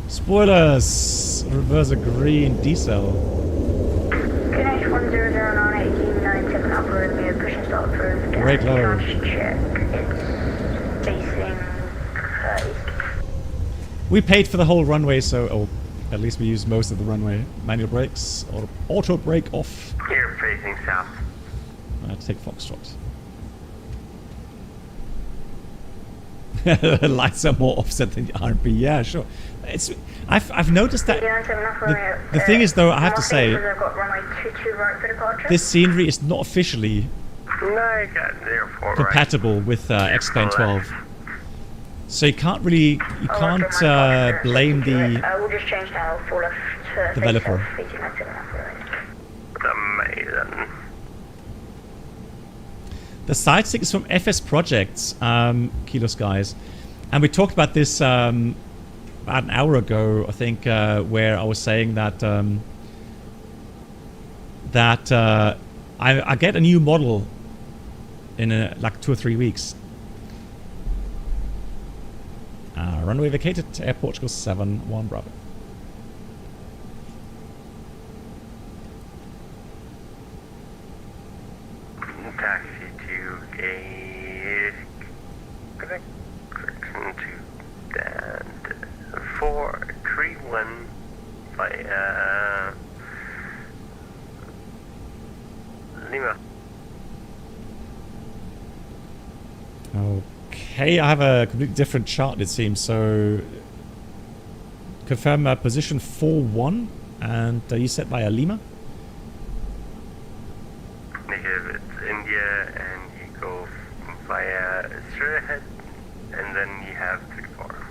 Spoilers! Reverse a green diesel. Gauge 1009, 1897 Alpha Romeo, push and stop approved. Brake low. Check, it's facing east. We paid for the whole runway, so or at least we used most of the runway. Manual brakes, auto brake off. Here facing south. Take Foxtrot. Lights are more offset than the RP. Yeah, sure. I've noticed that. The thing is, though, I have to say, this scenery is not officially compatible with X-PLane12. So you can't really, blame the we'll just change now, full left to developer. Amazing. The side stick is from FS Projects, Kilo Skies, and we talked about this about an hour ago, I think, where I was saying that I get a new model in like 2 or 3 weeks. Runway vacated, Air Portugal 7-1 Bravo. Taxi to gauge. Correction to stand 431 by Lima. Okay, I have a completely different chart, it seems. So, confirm position 4-1, and you set by a Lima. Negative, it's India, and you go via straight ahead, and then you have 3-4.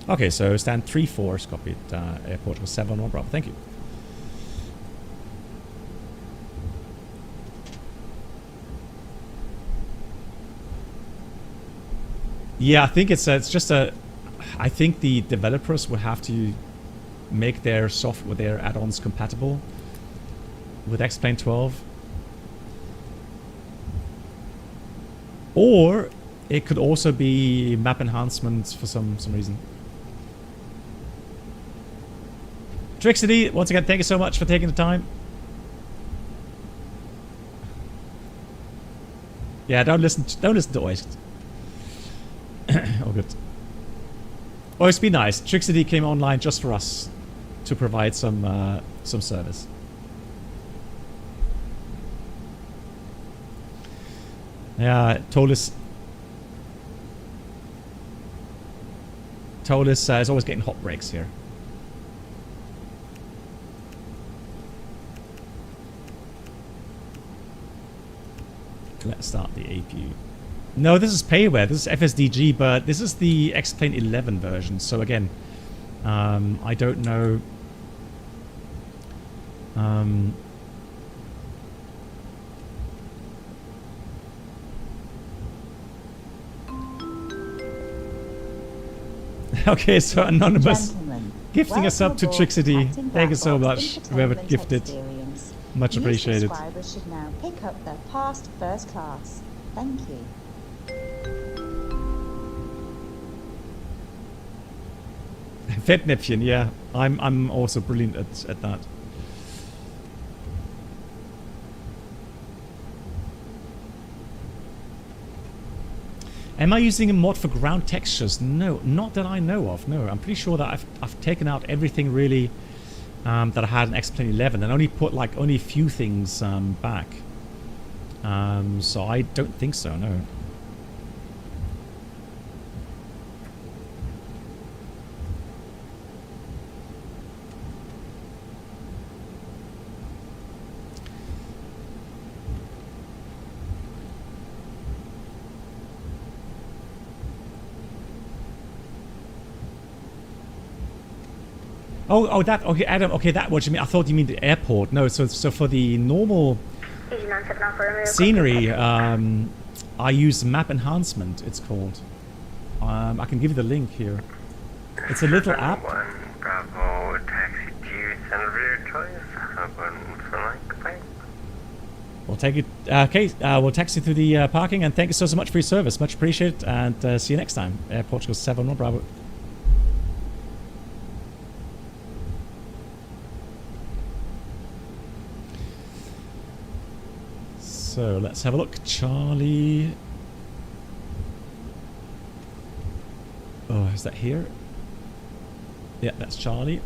Okay, so stand 3-4, copied. Air Portugal 7-1 Bravo. Thank you. Yeah, I think it's just a. I think the developers will have to make their software, their add-ons compatible with X-PLane12, or it could also be map enhancements for some reason. Trixity, once again, thank you so much for taking the time. Yeah, don't listen to Oist. Oh, good. Oh, it's been nice. Trixity came online just for us to provide some service. Yeah, Toliss is always getting hot breaks here. Let's start the APU. No, this is payware. This is FSDG, but this is the X-PLane11 version. So again, I don't know Okay, so Anonymous Gentlemen, gifting us up to welcome Trickcity. aboard Captain Thank you so Blackbox much, whoever Entertainment gifted. Experience. Much New appreciated. subscribers should now pick up their past first class. Thank you. Fettnäpfchen, yeah. I'm also brilliant at that. Am I using a mod for ground textures? No, not that I know of. No, I'm pretty sure that I've taken out everything really that I had in X-PLane12 and only put like only a few things back. So I don't think so. No. Oh, that, okay, Adam, okay, that, what you mean, I thought you mean the airport. No, so for the normal scenery, I use map enhancement, it's called. I can give you the link here. It's a little app. Bravo, taxi to San Toliss. We'll take it, okay, we'll taxi through the parking, and thank you so much for your service, much appreciated, and see you next time. Air Portugal 7 Bravo. So let's have a look. Charlie. Oh, is that here? Yeah, that's Charlie.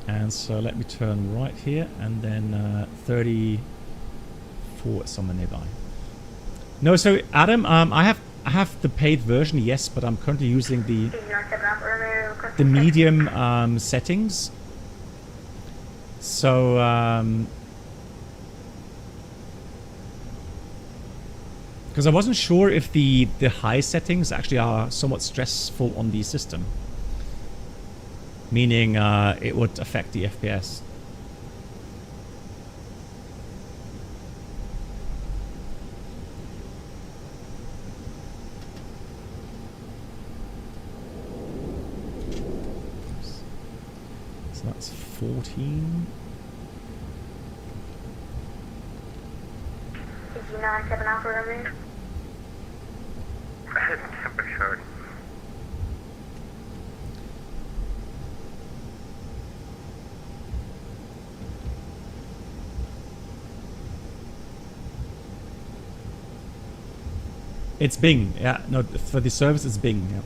And so let me turn right here, and then 34 somewhere nearby. No, so Adam, I have the paid version, yes, but I'm currently using the medium settings. So because I wasn't sure if the high settings actually are somewhat stressful on the system. Meaning it would affect the FPS. So that's 14. 97 Alpha Romeo. Temperature. It's Bing, yeah. No, for the service it's Bing, yeah.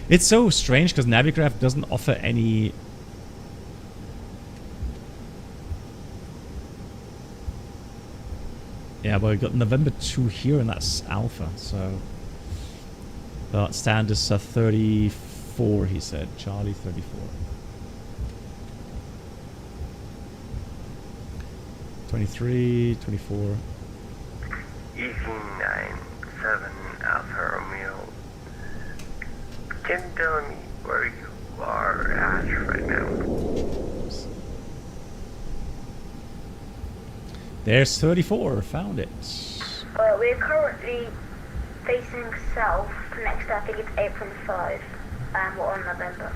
It's so strange because Navigraph doesn't offer any... Yeah, well, we got November 2 here, and that's Alpha, so... But stand is 34, he said. Charlie 34. 23, 24. EC97 Alpha Romeo. Can you tell me where you are at right now? There's 34, found it. We're currently facing south. Next, I think it's April 5, and we're on November.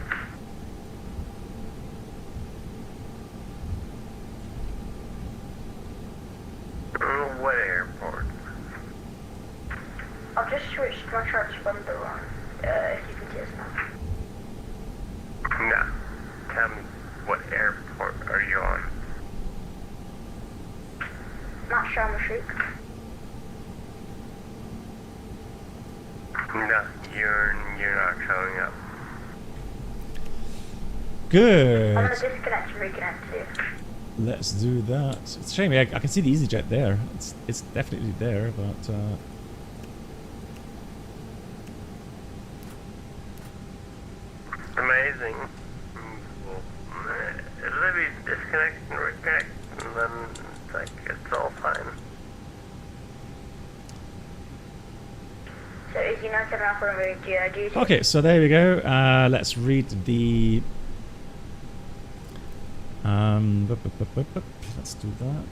What airport? I've just switched my charts from the run. If you can see us now. No. Tell me, what airport are you on? Not Sharm El-Sheikh. No, you're not showing up. Good. I'm gonna disconnect and reconnect to you. Let's do that. It's a shame. I can see the EasyJet there. It's definitely there, but Amazing. Let me disconnect and reconnect, and then it's like it's all fine. So is BT97 Alpha Romeo duty. Okay, so there we go. Let's read the... let's do that.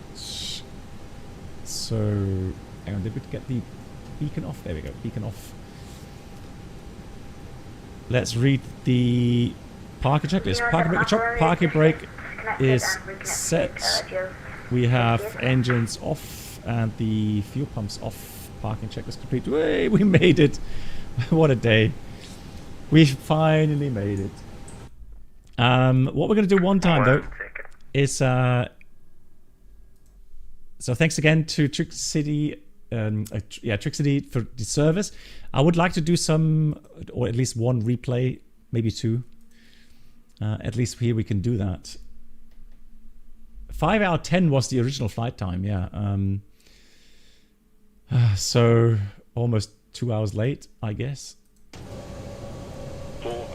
So, hang on, did we get the beacon off? There we go, beacon off. Let's read the parking checklist. Parking brake is set. We have engines off and the fuel pumps off. Parking checklist complete. Hey, we made it. What a day. We finally made it. What we're going to do one time though is so thanks again to Trick City Trick City for the service. I would like to do some, or at least one replay, maybe two. At least here we can do that. 5 hour 10 was the original flight time, yeah. So almost 2 hours late, I guess. 400.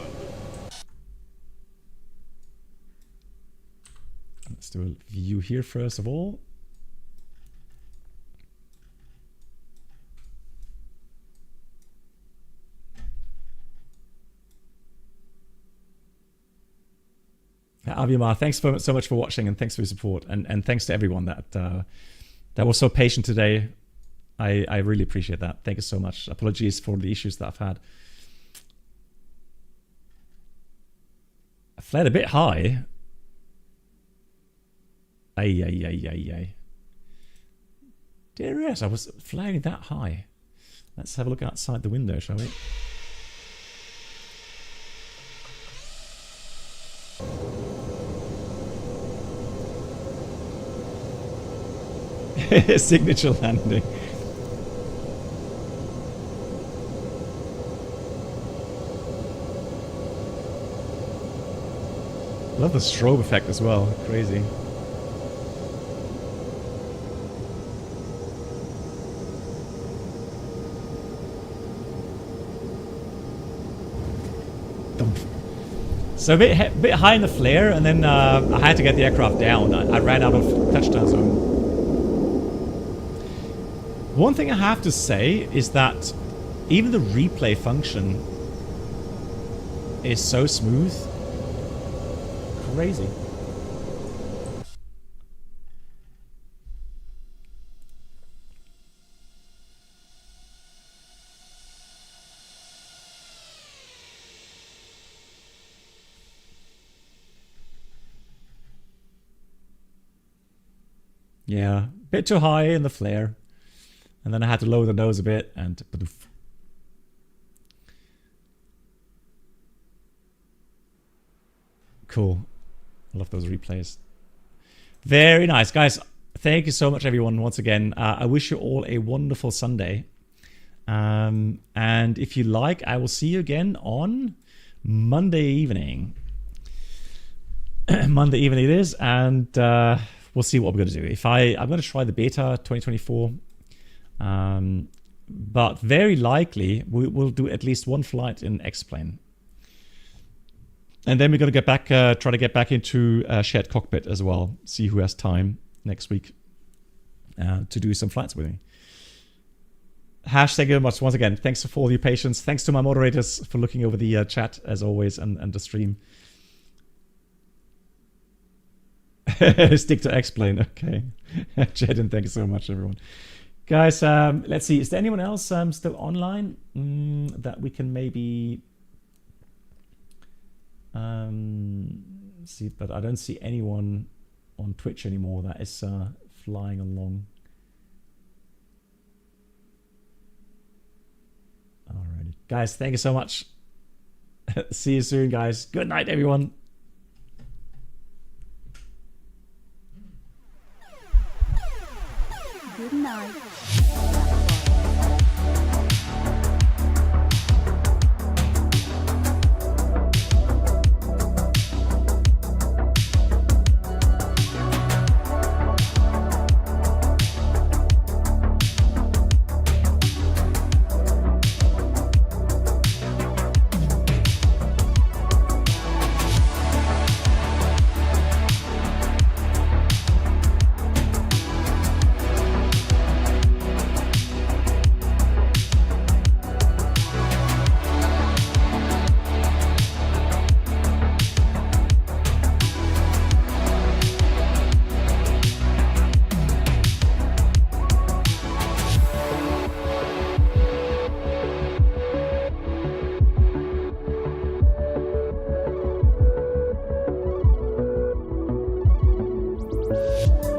Let's do a view here first of all. Avimar, thanks so much for watching, and thanks for your support, and thanks to everyone that was so patient today. I really appreciate that. Thank you so much. Apologies for the issues that I've had. I fled a bit high. Ay. Dear yes, I was flying that high. Let's have a look outside the window, shall we? Signature landing. Love the strobe effect as well. Crazy. So a bit high in the flare, and then I had to get the aircraft down. I ran out of touchdown zone. One thing I have to say is that even the replay function is so smooth. Crazy. Yeah, bit too high in the flare. And then I had to lower the nose a bit and... Cool. I love those replays. Very nice. Guys, thank you so much, everyone, once again. I wish you all a wonderful Sunday. And if you like, I will see you again on Monday evening. Monday evening it is. And we'll see what we're going to do. I'm going to try the beta 2024. But very likely we'll do at least one flight in X-Plane. And then we're going to get back, try to get back into shared cockpit as well. See who has time next week to do some flights with me. Hash, thank you very much once again. Thanks for all your patience. Thanks to my moderators for looking over the chat as always and the stream. Stick to X-Plane, okay. Jaden, thank you so much, everyone. Guys, let's see. Is there anyone else still online that we can maybe see? But I don't see anyone on Twitch anymore that is flying along. Alrighty, guys, thank you so much. See you soon, guys. Good night, everyone. Good night. Bye.